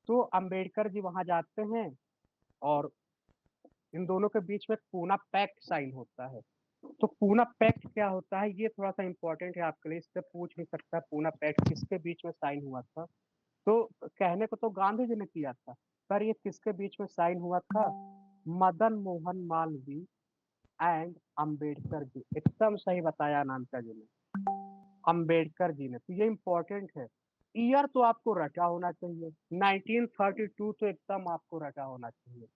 तो अंबेडकर जी वहां जाते हैं, और इन दोनों के बीच में पूना पैक्ट साइन होता है। तो पूना पैक्ट क्या होता है, ये थोड़ा सा इंपॉर्टेंट है आपके लिए, इससे पूछ भी सकता है पूना पैक्ट किसके बीच में साइन हुआ था। तो कहने को तो गांधी जी ने किया था, पर ये किसके बीच में साइन हुआ था, मदन मोहन मालवीय एंड अंबेडकर जी, एकदम सही बताया अनामिका जी ने, अंबेडकर जी ने। तो ये इंपॉर्टेंट है। ईयर तो आपको रटा होना चाहिए, 1932 तो एकदम आपको रटा होना चाहिए।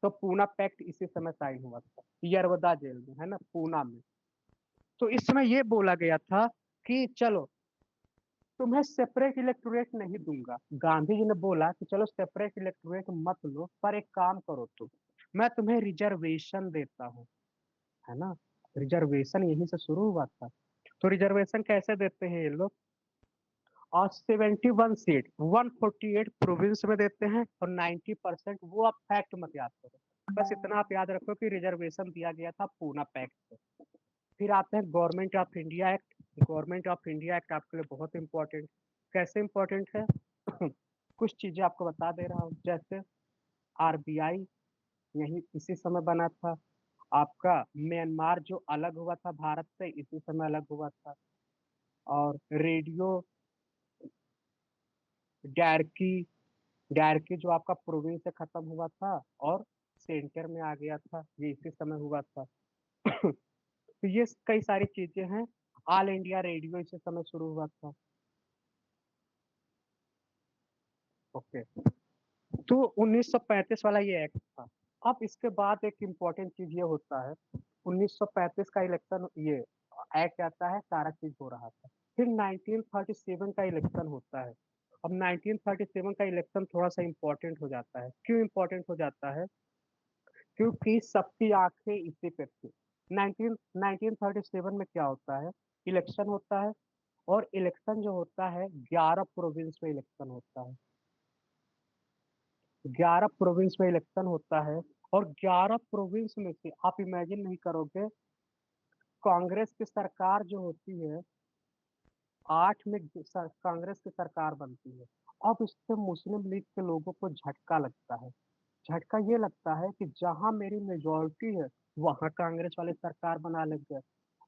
तो पूना पैक्ट इसी समय साइन हुआ था, यरवदा जेल में, है ना, पूना में। तो इस समय ये बोला गया था कि चलो तुम्हें सेपरेट इलेक्टोरेट नहीं दूंगा। गांधी जी ने बोला कि चलो सेपरेट इलेक्टोरेट मत लो, पर एक काम करो तुम, मैं तुम्हें रिजर्वेशन देता हूँ, है ना। रिजर्वेशन यहीं से शुरू हुआ था। तो रिजर्वेशन कैसे देते हैं ये लोग? और 71 सीट 148 प्रोविंस में देते हैं, और 90% वो आप फैक्ट मत याद करो, बस इतना आप याद रखो कि रिजर्वेशन दिया गया था पूना पैक्ट से। फिर आते हैं government of India act. Government of India act आपके लिए बहुत इंपॉर्टेंट। कैसे इंपॉर्टेंट है? कुछ चीजें आपको बता दे रहा हूँ। जैसे आरबीआई यही इसी समय बना था। आपका म्यांमार जो अलग हुआ था भारत से, इसी समय अलग हुआ था। और रेडियो डायरकी, डायरकी जो आपका प्रोविंस से खत्म हुआ था और सेंटर में आ गया था, ये इसी समय हुआ था। तो ये कई सारी चीजें हैं। ऑल इंडिया रेडियो इसी समय शुरू हुआ था। ओके। तो 1935 वाला ये एक्ट था। अब इसके बाद एक इम्पोर्टेंट चीज ये होता है, 1935 का इलेक्शन, ये एक्ट आता है, सारा चीज हो रहा था। फिर 1937 का इलेक्शन होता है। अब 1937 का इलेक्शन थोड़ा सा इम्पोर्टेंट हो जाता है। क्यों इम्पोर्टेंट हो जाता है? क्योंकि सबकी आंखें इसी पे थी। 1937 में क्या होता है? इलेक्शन होता है, और इलेक्शन जो होता है 11 प्रोविंस में इलेक्शन होता है। 11 प्रोविंस में इलेक्शन होता है, और 11 प्रोविंस में से आप इमेजिन नहीं करोगे, कांग्रेस की सरकार जो होती है, 8 में कांग्रेस की सरकार बनती है। अब इससे मुस्लिम लीग के लोगों को झटका लगता है। झटका ये लगता है कि जहां मेरी मेजोरिटी है, वहां कांग्रेस वाले सरकार बना लग गए।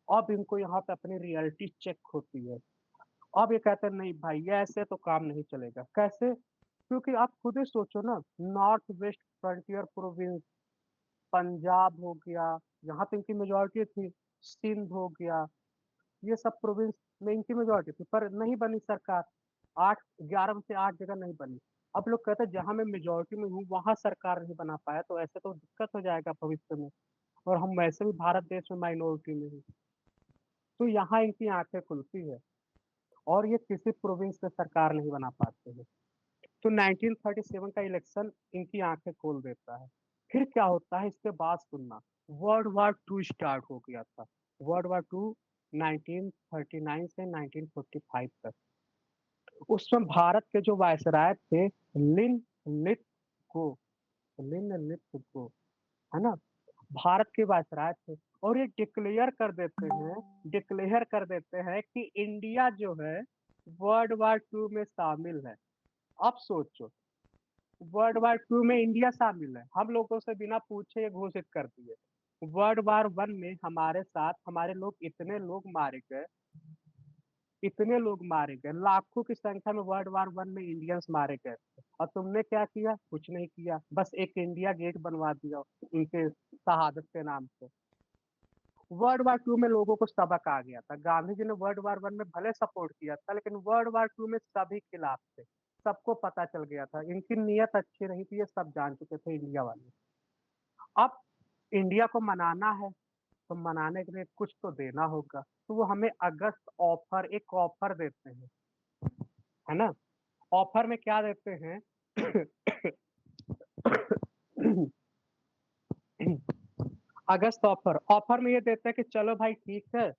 अब इनको यहाँ पे अपनी रियलिटी चेक होती है। अब ये कहते हैं नहीं भाई, ये ऐसे तो काम नहीं चलेगा। कैसे? क्योंकि आप खुद ही सोचो ना, north west frontier province, Punjab हो गया, यहाँ पे इनकी मेजोरिटी थी। सिंध हो गया, ये सब प्रोविंस में इनकी मेजोरिटी थी, पर नहीं बनी सरकार। 11 में से 8 जगह नहीं बनी। अब लोग कहते हैं जहां मैं मेजोरिटी में हूँ वहां सरकार नहीं बना पाया, तो ऐसे तो दिक्कत हो जाएगा भविष्य में। और हम वैसे भी भारत देश में माइनॉरिटी में हैं। तो यहाँ इनकी आंखें खुलती है, और ये किसी प्रोविंस में सरकार नहीं बना पाते हैं। तो 1937 का इलेक्शन इनकी आंखें खोल देता है। फिर क्या होता है इसके बाद सुनना, वर्ल्ड वॉर 2 स्टार्ट हो गया था। वर्ल्ड वॉर 2 1939 से 1945 तक। उसमें भारत के जो वायसराय थे, लिन लिथ गो, लिन लिथ गो, है ना, भारत के वायसराय थे। और ये डिक्लेयर कर देते हैं कि इंडिया जो है वर्ल्ड वॉर 2 में शामिल है। अब सोचो, वर्ल्ड वॉर 2 में इंडिया शामिल है, हम लोगों से बिना पूछे ये घोषित कर दिए। वर्ल्ड वॉर 1 में हमारे साथ हमारे लोग, इतने लोग मारे गए, लाखों की संख्या में वर्ल्ड वॉर 1 में इंडियंस मारे गए थे। और तुमने क्या किया? कुछ नहीं किया, बस एक इंडिया गेट बनवा दिया उनके शहादत के नाम से। वर्ल्ड वॉर 2 में लोगों को सबक आ गया था। गांधी जी ने वर्ल्ड वॉर 1 में भले सपोर्ट किया था, लेकिन वर्ल्ड वॉर 2 में सभी खिलाफ थे। सबको पता चल गया था, इनकी नीयत अच्छी नहीं थी, ये सब जान चुके थे इंडिया वाले। अब इंडिया को मनाना है, तो मनाने के लिए कुछ तो देना होगा। तो वो हमें एक ऑफर देते हैं, है ना। ऑफर में क्या देते हैं? अगस्त ऑफर, ऑफर में ये देते हैं कि चलो भाई ठीक है,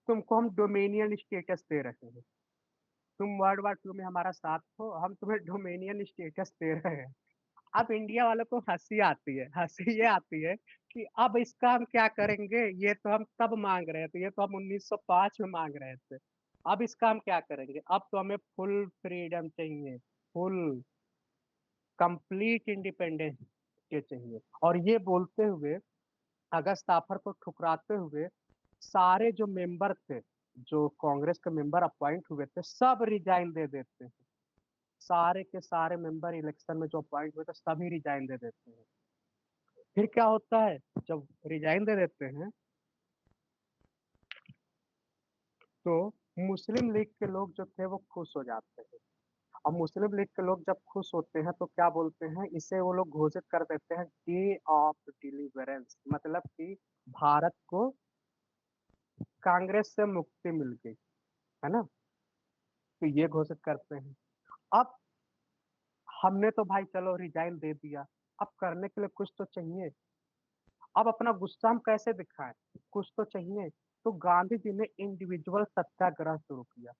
तुमको हम डोमेनियन स्टेटस दे रहे हैं। तुम वर्ल्ड वॉर 2 में हमारा साथ हो, हम तुम्हें डोमेनियन स्टेटस दे रहे हैं। अब इंडिया वालों को हंसी आती है, हंसी ये आती है कि अब इसका हम क्या करेंगे, ये तो हम तब मांग रहे थे, ये तो हम 1905 में मांग रहे थे। अब इसका हम क्या करेंगे? अब तो हमें फुल फ्रीडम चाहिए, फुल कंप्लीट इंडिपेंडेंस के चाहिए। और ये बोलते हुए, अगस्त ऑफर को ठुकराते हुए, सारे जो मेंबर थे, जो कांग्रेस के मेंबर अपॉइंट हुए थे, सब रिजाइन दे देते हैं। सारे के सारे मेंबर इलेक्शन में जो अपॉइंट हुए थे सभी रिजाइन दे देते हैं। फिर क्या होता है? जब रिजाइन दे देते हैं, तो मुस्लिम लीग के लोग जो थे वो खुश हो जाते हैं। अब मुस्लिम लीग के लोग जब खुश होते हैं तो क्या बोलते हैं, इसे वो लोग घोषित कर देते हैं डे ऑफ डिलीवरेंस, मतलब कि भारत को कांग्रेस से मुक्ति मिल गई, है ना। तो ये घोषित करते हैं। अब हमने तो भाई चलो रिजाइन दे दिया, अब करने के लिए कुछ तो चाहिए। अब अपना गुस्सा हम कैसे दिखाएं, कुछ तो चाहिए। तो गांधी जी ने इंडिविजुअल सत्याग्रह शुरू किया।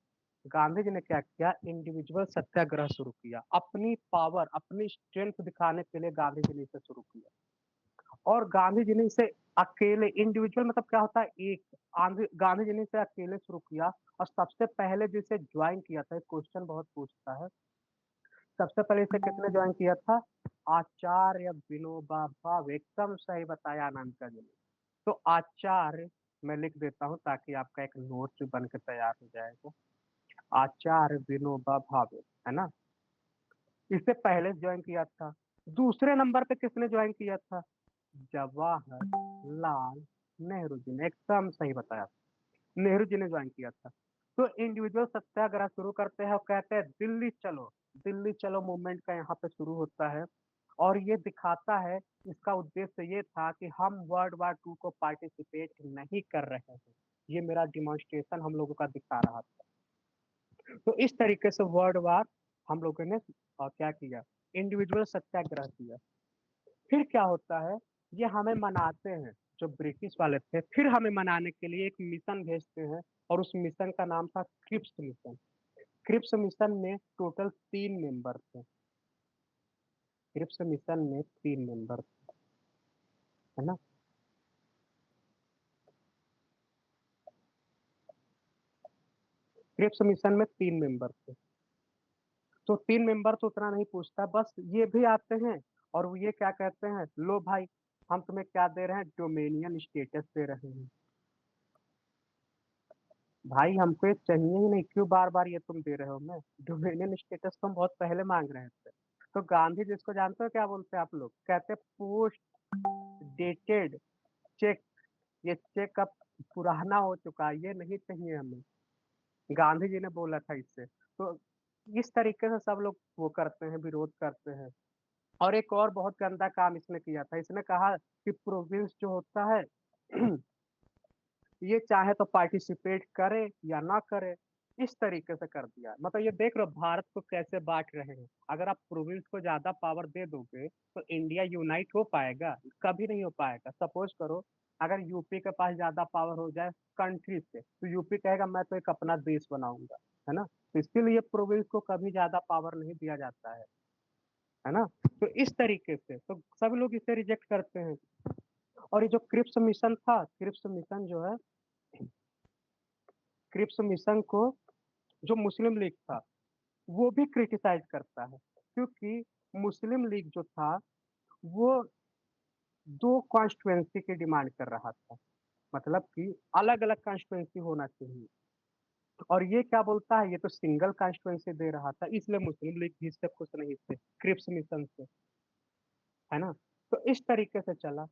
गांधी जी ने क्या किया, इंडिविजुअल सत्याग्रह शुरू किया। अपनी पावर, अपनी स्ट्रेंथ दिखाने के लिए गांधी जी ने इसे शुरू किया। और गांधी जी ने इसे अकेले, इंडिविजुअल मतलब क्या होता है, एक। गांधी जी ने इसे अकेले शुरू किया। और सबसे पहले जिसे ज्वाइन किया था, क्वेश्चन बहुत पूछता है, सबसे पहले इसे किसने ज्वाइन किया था? आचार्य विनोबा भावे। एकदम सही बताया अनामिका जी ने। तो आचार्य, मैं लिख देता हूँ ताकि आपका एक नोट बन के तैयार हो जाएगा। आचार्य विनोबा भावे, है ना, इसे पहले ज्वाइन किया था। दूसरे नंबर पे किसने ज्वाइन किया था? जवाहरलाल नेहरू जी ने। एकदम सही बताया, नेहरू जी ने ज्वाइन किया था। तो इंडिविजुअल सत्याग्रह शुरू करते हैं और कहते हैं दिल्ली चलो। दिल्ली चलो मूवमेंट का यहाँ पे शुरू होता है। और ये दिखाता है, इसका उद्देश्य ये था कि हम वर्ल्ड वार 2 को पार्टिसिपेट नहीं कर रहे हैं। ये मेरा डिमॉन्स्ट्रेशन हम लोगों का दिखा रहा था। तो इस तरीके से वर्ल्ड वार हम लोगों ने क्या किया, इंडिविजुअल सत्याग्रह किया। फिर क्या होता है, ये हमें मनाते हैं, जो ब्रिटिश वाले थे, फिर हमें मनाने के लिए एक मिशन भेजते हैं। और उस मिशन का नाम था क्रिप्स मिशन। क्रिप्स मिशन में टोटल 3 मेंबर थे। क्रिप्स मिशन में 3 मेंबर थे, है ना। क्रिप्स मिशन में 3 मेंबर थे। तो 3 मेंबर तो उतना नहीं पूछता, बस ये भी आते हैं। और वो ये क्या कहते हैं, लो भाई, हम तुम्हें क्या दे रहे हैं, डोमेनियन स्टेटस दे रहे हैं। भाई हमको ये चाहिए ही नहीं, क्यों बार बार ये तुम दे रहे हो? मैं डोमेनियन स्टेटस तो हम बहुत पहले मांग रहे थे। तो गांधी जिसको जानते हो क्या बोलते हैं आप लोग? कहते हैं पोस्ट डेटेड चेक। ये चेक अब पुराना हो चुका है, ये नहीं चाहिए हमें। गांधी जी ने बोला था इससे। तो इस तरीके से सब लोग वो करते हैं, विरोध करते हैं। और एक और बहुत गंदा काम इसने किया था, इसने कहा कि प्रोविंस जो होता है ये चाहे तो पार्टिसिपेट करे या ना करे। इस तरीके से कर दिया। मतलब ये देख लो भारत को कैसे बांट रहे हैं। अगर आप प्रोविंस को ज्यादा पावर दे दोगे तो इंडिया यूनाइट हो पाएगा? कभी नहीं हो पाएगा। सपोज करो, अगर यूपी के पास ज्यादा पावर हो जाए कंट्री से, तो यूपी कहेगा मैं तो एक अपना देश बनाऊंगा, है ना। तो इसीलिए प्रोविंस को कभी ज्यादा पावर नहीं दिया जाता है ना। तो इस तरीके से तो सब लोग इसे रिजेक्ट करते हैं। और ये जो क्रिप्स मिशन था, क्रिप्स मिशन जो है, क्रिप्स मिशन को जो मुस्लिम लीग था वो भी क्रिटिसाइज करता है। क्योंकि मुस्लिम लीग जो था वो 2 कॉन्स्टिट्युएंसी की डिमांड कर रहा था। मतलब कि अलग अलग कॉन्स्टिट्युएंसी होना चाहिए। और ये क्या बोलता है, ये तो सिंगल कॉन्स्टिट्युएंसी दे रहा था, इसलिए मुस्लिम लीग भी इससे खुश नहीं थे, क्रिप्स मिशन से, है ना। तो इस तरीके से चला।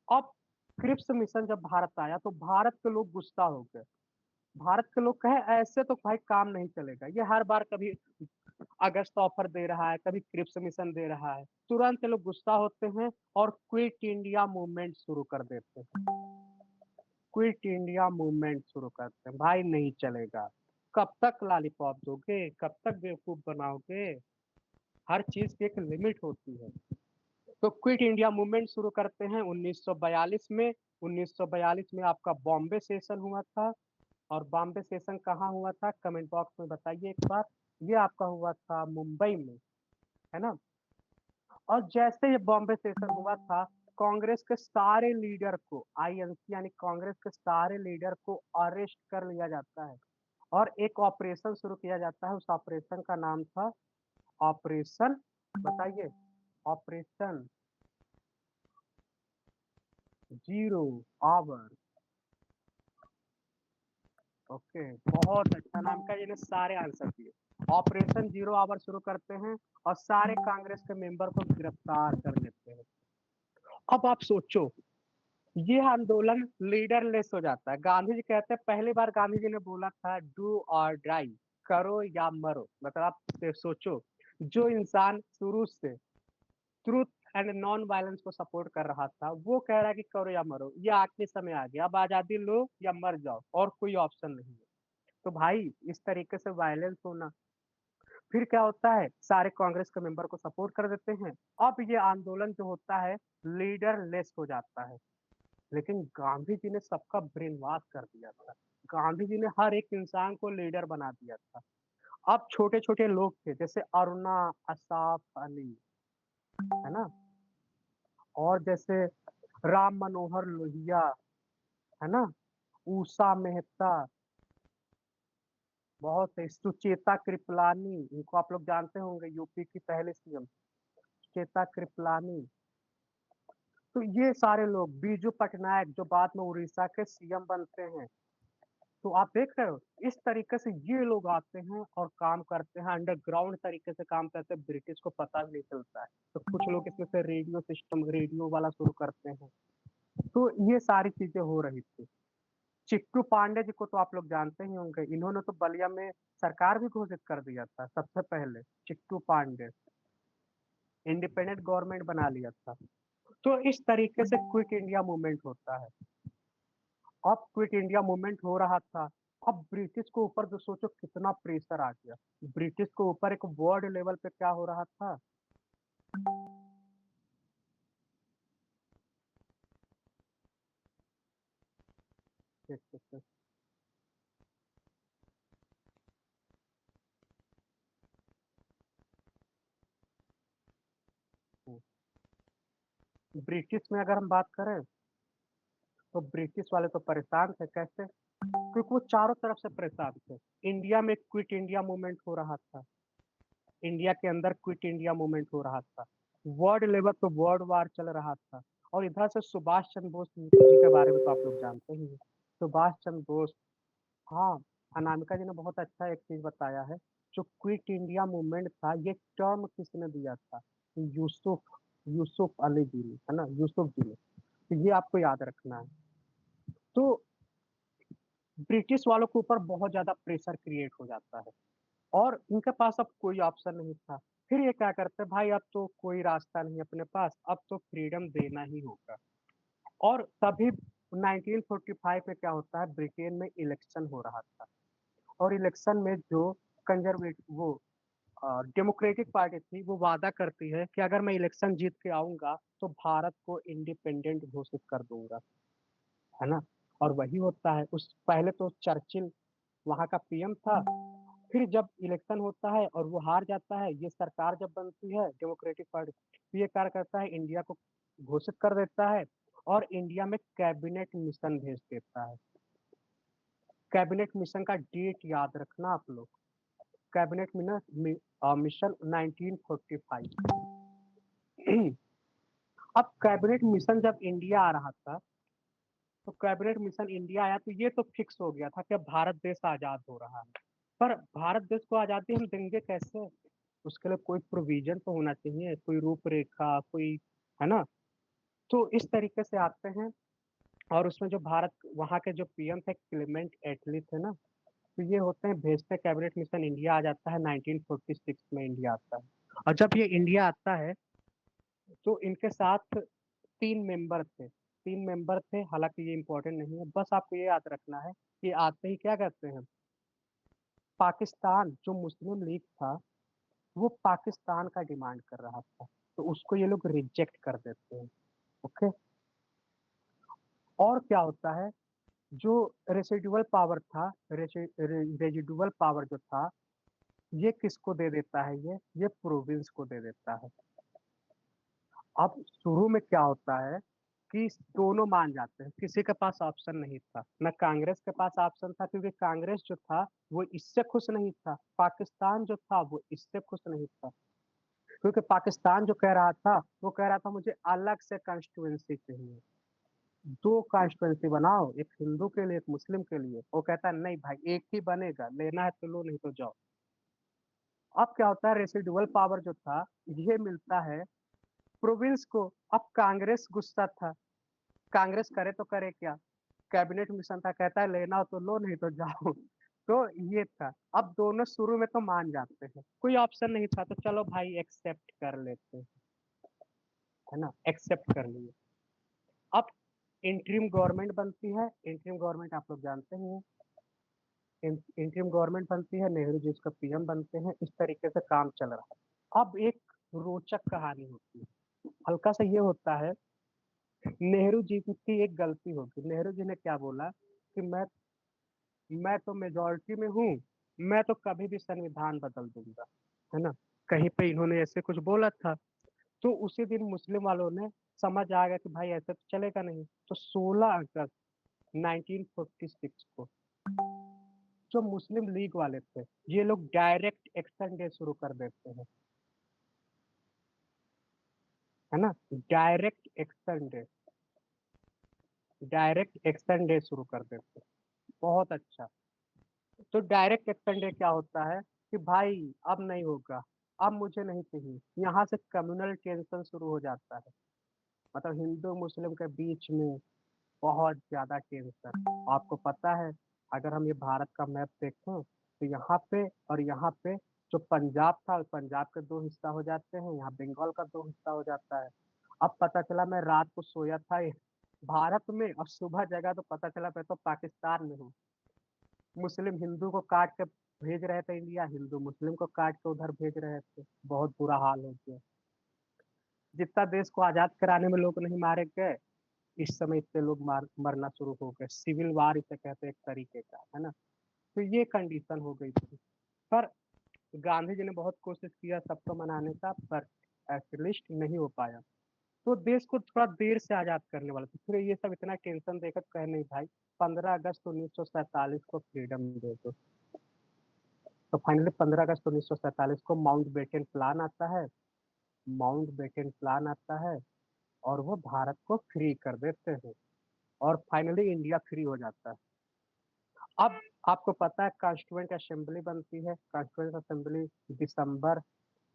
अब क्रिप्स मिशन जब भारत आया तो भारत के लोग गुस्सा हो गए। भारत के लोग कहे ऐसे तो भाई काम नहीं चलेगा, ये हर बार कभी अगस्त ऑफर दे रहा है, कभी क्रिप्स मिशन दे रहा है। तुरंत ये लोग गुस्सा होते हैं और क्विट इंडिया मूवमेंट शुरू कर देते हैं। क्विट इंडिया मूवमेंट शुरू करते हैं। भाई नहीं चलेगा, कब तक लॉलीपॉप दोगे, कब तक बेवकूफ बनाओगे? हर चीज की एक लिमिट होती है। तो क्विट इंडिया मूवमेंट शुरू करते हैं 1942 में। 1942 में आपका बॉम्बे सेशन हुआ था। और बॉम्बे सेशन कहाँ हुआ था, कमेंट बॉक्स में बताइए एक बार। ये आपका हुआ था मुंबई में, है ना। और जैसे ये बॉम्बे सेशन हुआ था, कांग्रेस के सारे लीडर को, आईएनसी यानी कांग्रेस के सारे लीडर को अरेस्ट कर लिया जाता है। और एक ऑपरेशन शुरू किया जाता है। उस ऑपरेशन का नाम था ऑपरेशन, बताइए, ऑपरेशन जीरो आवर। ओके, बहुत अच्छा, नामिका जी ने सारे आंसर दिए। ऑपरेशन जीरो आवर शुरू करते हैं और सारे कांग्रेस के मेंबर को गिरफ्तार कर लेते हैं। अब आप सोचो, ये आंदोलन लीडरलेस हो जाता है। गांधी जी कहते हैं, पहली बार गांधी जी ने बोला था डू और डाई, करो या मरो। मतलब आप सोचो, जो इंसान शुरू से ट्रूथ एंड नॉन वायलेंस को सपोर्ट कर रहा था, वो कह रहा है कि करो या मरो, ये आखिरी समय आ गया, अब आजादी लो या मर जाओ, और कोई ऑप्शन नहीं है। तो भाई इस तरीके से वायलेंस होना, फिर क्या होता है, सारे कांग्रेस के मेंबर को सपोर्ट कर देते हैं। अब ये आंदोलन जो होता है लीडर लेस हो जाता है। लेकिन गांधी जी ने सबका ब्रेन वॉश कर दिया था। गांधी जी ने हर एक इंसान को लीडर बना दिया था। अब छोटे छोटे लोग थे जैसे अरुणा, असाफ अली, है ना, और जैसे राम मनोहर लोहिया, है ना, उषा मेहता, बहुत है, सुचेता कृपलानी, इनको आप लोग जानते होंगे, यूपी की पहले सीएम सुचेता कृपलानी। तो ये सारे लोग, बीजू पटनायक जो बाद में उड़ीसा के सीएम बनते हैं। तो आप देख रहे हो इस तरीके से ये लोग आते हैं और काम करते हैं, अंडरग्राउंड तरीके से काम करते हैं, ब्रिटिश को पता भी नहीं चलता है। तो कुछ लोग इसमें से रेडियो सिस्टम, रेडियो वाला शुरू करते हैं। तो ये सारी चीजें हो रही थी। चिट्टू पांडे जी को तो आप लोग जानते ही होंगे, इन्होंने तो बलिया में सरकार भी घोषित कर दिया था सबसे पहले। चिट्टू पांडे इंडिपेंडेंट गवर्नमेंट बना लिया था। तो इस तरीके से क्विट इंडिया मूवमेंट होता है। अब क्विट इंडिया मूवमेंट हो रहा था। अब ब्रिटिश को ऊपर जो सोचो कितना प्रेशर आ गया। ब्रिटिश को ऊपर एक वर्ल्ड लेवल पे क्या हो रहा था। एक सेकंड। ब्रिटिश में अगर हम बात करें तो ब्रिटिश वाले तो परेशान थे। कैसे? क्योंकि वो चारों तरफ से परेशान थे। इंडिया में क्विट इंडिया मूवमेंट हो रहा था। इंडिया के अंदर क्विट इंडिया मूवमेंट हो रहा था। वर्ल्ड लेवल पे वर्ल्ड वार चल रहा था। और इधर से सुभाष चंद्र बोस जी के बारे में तो आप लोग जानते ही हैं। सुभाष चंद्र बोस, हाँ, अनामिका जी ने बहुत अच्छा एक चीज बताया है। जो क्विट इंडिया मूवमेंट था, ये टर्म किसने दिया था? यूसुफ, यूसुफ अली जी ने, है ना, यूसुफ जी ने। तो ये आपको याद रखना है। तो ब्रिटिश वालों के ऊपर बहुत ज्यादा प्रेशर क्रिएट हो जाता है और इनके पास अब कोई ऑप्शन नहीं था। फिर ये क्या करते हैं, भाई अब तो कोई रास्ता नहीं अपने पास, अब तो फ्रीडम देना ही होगा। और तभी 1945 में क्या होता है, ब्रिटेन में इलेक्शन हो रहा था। और इलेक्शन में जो कंजर्वेटिव वो डेमोक्रेटिक पार्टी थी, वो वादा करती है कि अगर मैं इलेक्शन जीत के आऊंगा तो भारत को इंडिपेंडेंट घोषित कर दूंगा, है ना। और वही होता है। उस पहले तो चर्चिल वहां का पीएम था। फिर जब इलेक्शन होता है और वो हार जाता है, ये सरकार जब बनती है डेमोक्रेटिक पार्टी, तो ये कार्य करता है, इंडिया को घोषित कर देता है और इंडिया में कैबिनेट मिशन भेज देता है। कैबिनेट मिशन का डेट याद रखना आप लोग। Cabinet mission 1945। अब कैबिनेट मिशन जब इंडिया आ रहा था, तो कैबिनेट मिशन इंडिया आया तो ये तो फिक्स हो गया था कि अब भारत देश आजाद हो रहा है। पर भारत देश को आजादी हम देंगे कैसे? उसके लिए कोई प्रोविजन तो होना चाहिए, कोई रूपरेखा, कोई, है ना। तो इस तरीके से आते हैं। और उसमें जो भारत वहाँ के जो पीएम थे क्लेमेंट एटली थे ना, तो ये होते हैं, भेजते कैबिनेट मिशन, इंडिया आ जाता है। 1946 में इंडिया आता है। और जब ये इंडिया आता है तो इनके साथ तीन मेंबर थे। तीन मेंबर थे, हालांकि ये इंपॉर्टेंट नहीं है, बस आपको ये याद रखना है कि आते ही क्या करते हैं, पाकिस्तान जो मुस्लिम लीग था, वो पाकिस्तान का डिमांड कर रहा था, तो उसको ये लोग रिजेक्ट कर देते हैं। ओके। और क्या होता है, जो रेसिडुअल पावर था, रेजिडुअल पावर जो था, ये किसको दे देता है, ये प्रोविंस को दे देता है। अब शुरू में क्या होता है कि दोनों मान जाते हैं, किसी के पास ऑप्शन नहीं था, न कांग्रेस के पास ऑप्शन था, क्योंकि कांग्रेस जो था वो इससे खुश नहीं था, पाकिस्तान जो था वो इससे खुश नहीं था। क्योंकि पाकिस्तान जो कह रहा था, वो कह रहा था मुझे अलग से कॉन्स्टिट्यूएंसी चाहिए, दो कॉन्स्टिट्यूएंसी बनाओ, एक हिंदू के लिए, एक मुस्लिम के लिए। वो कहता है नहीं भाई, एक ही बनेगा, लेना है तो लो, नहीं तो जाओ। अब क्या होता है, रेसिडुअल पावर जो था ये मिलता है प्रोविंस को। अब कांग्रेस गुस्सा था, कांग्रेस करे तो करे क्या, कैबिनेट मिशन था, कहता है लेना हो तो लो, नहीं तो जाओ। तो ये था। अब दोनों शुरू में तो मान जाते हैं, कोई ऑप्शन नहीं था, तो चलो भाई एक्सेप्ट कर लेते हैं, है ना, एक्सेप्ट कर लिए। अब इंटरिम गवर्नमेंट बनती है। इंटरिम गवर्नमेंट आप लोग जानते ही हैं। इंटरिम गवर्नमेंट बनती है, नेहरू जी उसका पीएम बनते हैं, इस तरीके से काम चल रहा है। अब एक रोचक कहानी होती है, हल्का सा ये होता है, नेहरू जी की एक गलती होगी। नेहरू जी ने क्या बोला कि मैं तो मेजोरिटी में हूँ, मैं तो कभी भी संविधान बदल दूंगा, है ना। कहीं पे इन्होंने ऐसे कुछ बोला था, तो उसी दिन मुस्लिम वालों ने समझ आ गया कि भाई ऐसे तो चलेगा नहीं। तो 16 अगस्त 1946 को जो मुस्लिम लीग वाले थे, ये लोग डायरेक्ट एक्शन डे शुरू कर देते हैं, है ना। Direct action day, direct action day शुरू कर देते हैं। बहुत अच्छा। तो डायरेक्ट एक्शन डे क्या होता है कि भाई अब नहीं होगा, अब मुझे नहीं चाहिए, यहाँ से कम्युनल टेंशन शुरू हो जाता है। मतलब हिंदू मुस्लिम के बीच में बहुत ज्यादा टेंशन। आपको पता है, अगर हम ये भारत का मैप देखें तो यहाँ पे और यहाँ पे जो पंजाब था, पंजाब के दो हिस्सा हो जाते हैं, यहाँ बंगाल का दो हिस्सा हो जाता है। अब पता चला मैं रात को सोया था भारत में, और सुबह जगा तो पता चला मैं तो पाकिस्तान में हूँ। मुस्लिम हिंदू को काट के भेज रहे थे इंडिया, हिंदू मुस्लिम को काट के उधर भेज रहे थे। बहुत बुरा हाल हो गया। जितना देश को आजाद कराने में लोग नहीं मारे गए, इस समय इतने लोग मरना शुरू हो गए। सिविल वार इसे कहते हैं एक तरीके का, है ना। तो ये कंडीशन हो गई थी। पर गांधी जी ने बहुत कोशिश किया सबको मनाने का, पर एटलीस्ट नहीं हो पाया। तो देश को थोड़ा देर से आजाद करने वाला था, फिर ये सब इतना टेंशन देकर कहे नहीं भाई, 15 अगस्त 1947 को फ्रीडम दे दो। तो फाइनली 15 अगस्त 1947 को माउंट बेटन प्लान आता है। माउंट बेटन प्लान आता है और वो भारत को फ्री कर देते हैं, और फाइनली इंडिया फ्री हो जाता है। अब आपको पता है कॉन्स्टिट्यूएंट असेंबली बनती है। कॉन्स्टिट्यूएंट असेंबली दिसंबर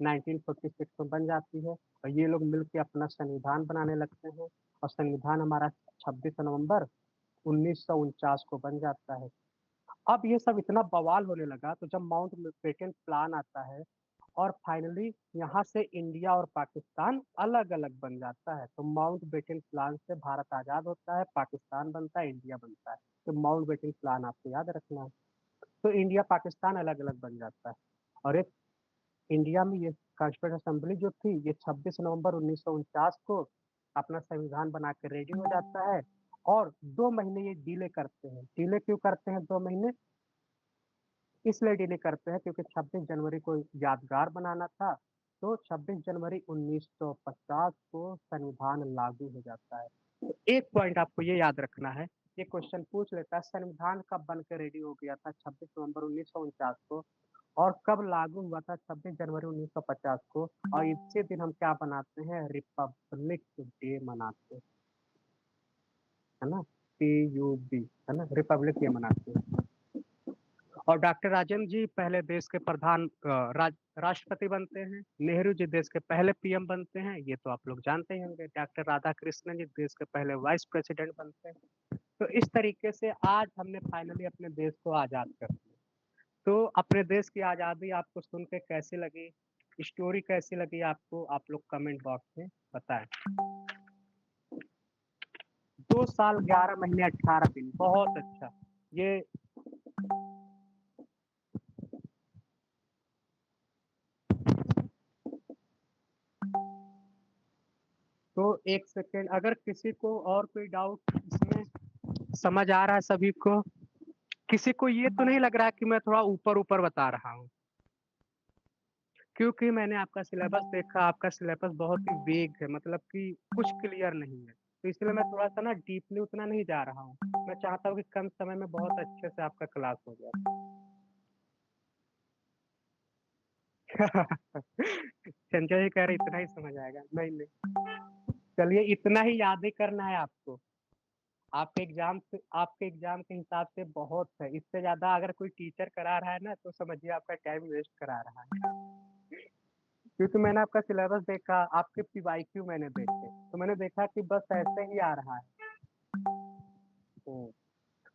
1946 में बन जाती है, और ये लोग मिलकर अपना संविधान बनाने लगते हैं। और संविधान हमारा 26 नवंबर 1949 को बन जाता है। अब ये सब इतना बवाल होने लगा, तो जब माउंट बेटन प्लान आता है और फाइनली यहाँ से इंडिया और पाकिस्तान अलग अलग बन जाता है। तो माउंट बेटन प्लान से भारत आजाद होता है, पाकिस्तान बनता है, इंडिया बनता है। तो माउंट बेटन प्लान आपको याद रखना है। तो इंडिया पाकिस्तान अलग अलग बन जाता है। और एक इंडिया में ये कॉन्स्टिट्यूंट असेंबली जो थी, ये 26 नवंबर 1949 को अपना संविधान बना के रेडी हो जाता है। और 2 महीने ये डिले करते हैं। डिले क्यों करते हैं 2 महीने? इसलिए डिले करते हैं क्योंकि 26 जनवरी को यादगार बनाना था। तो 26 जनवरी 1950 को संविधान लागू हो जाता है। तो एक पॉइंट आपको ये याद रखना है, ये क्वेश्चन पूछ लेता है, संविधान कब बन के रेडी हो गया था 26 नवंबर 1949 को, और कब लागू हुआ था 26 जनवरी 1950 को। और इसी दिन हम क्या मनाते हैं? रिपब्लिक डे मनाते हैं, है ना। PUB, है ना, रिपब्लिक डे मनाते हैं। और डॉक्टर राजेंद्र जी पहले देश के प्रधान राष्ट्रपति बनते हैं। नेहरू जी देश के पहले पीएम बनते हैं, ये तो आप लोग जानते ही होंगे। डॉक्टर राधा कृष्णन जी देश के पहले वाइस प्रेसिडेंट बनते हैं। तो इस तरीके से आज हमने फाइनली अपने देश को आजाद कर दिया। तो अपने देश की आजादी आपको सुन के कैसी लगी, स्टोरी कैसी लगी आपको, आप लोग कमेंट बॉक्स में बताएं। 2 साल 11 महीने 18 दिन, बहुत अच्छा। ये तो एक सेकेंड, अगर किसी को और कोई डाउट इसमें समझ आ रहा है सभी को, किसी को ये तो नहीं लग रहा है कि मैं थोड़ा ऊपर ऊपर बता रहा हूँ? क्योंकि मैंने आपका सिलेबस देखा, आपका सिलेबस बहुत ही वेग है, मतलब कि कुछ क्लियर नहीं है। तो इसलिए मैं थोड़ा सा ना डीपली उतना नहीं जा रहा हूँ। मैं चाहता हूँ कि कम समय में बहुत अच्छे से आपका क्लास हो जाए। संजय जी कह रहे इतना ही समझ आएगा, नहीं नहीं, चलिए इतना ही याद ही करना है आपको। आपके एग्जाम के हिसाब से बहुत है। इससे ज्यादा अगर कोई टीचर करा रहा है ना, तो समझिए आपका टाइम वेस्ट करा रहा है। क्योंकि मैंने आपका सिलेबस देखा, आपके PYQ मैंने देखे, तो मैंने देखा कि बस ऐसे ही आ रहा है। तो,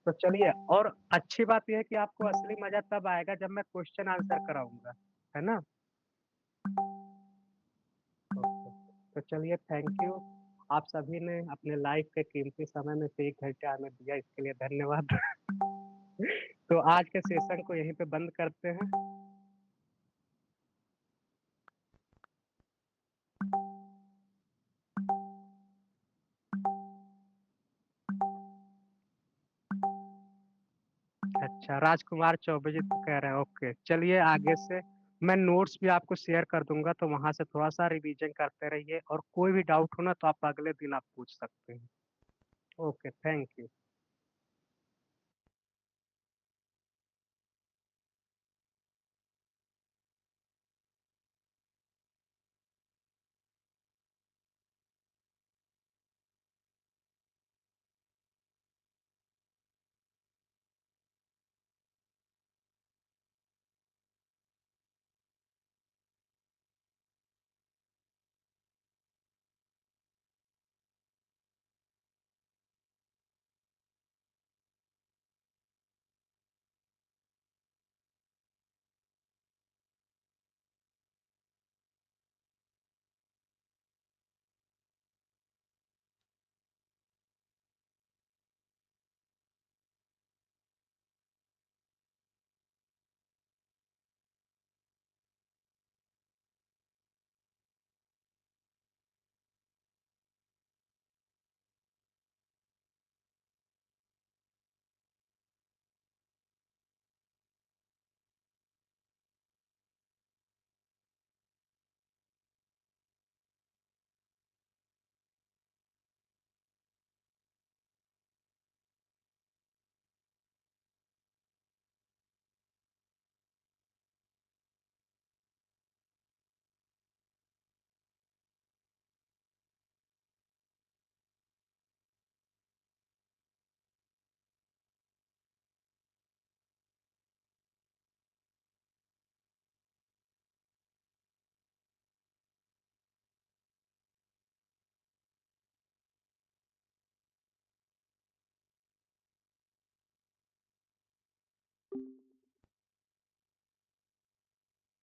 तो चलिए, और अच्छी बात यह है कि आपको असली मजा तब आएगा जब मैं क्वेश्चन आंसर कराऊंगा, है ना। तो चलिए, थैंक यू। आप सभी ने अपने लाइफ के कीमती समय में से 1 घंटा हमें दिया, इसके लिए धन्यवाद। तो आज के सेशन को यहीं पे बंद करते हैं। अच्छा, राजकुमार चौबे जी तो कह रहे हैं, ओके। चलिए आगे से मैं नोट्स भी आपको शेयर कर दूँगा, तो वहाँ से थोड़ा-सा रिवीजन करते रहिए और कोई भी डाउट हो ना तो आप अगले दिन आप पूछ सकते हैं। Okay, thank you.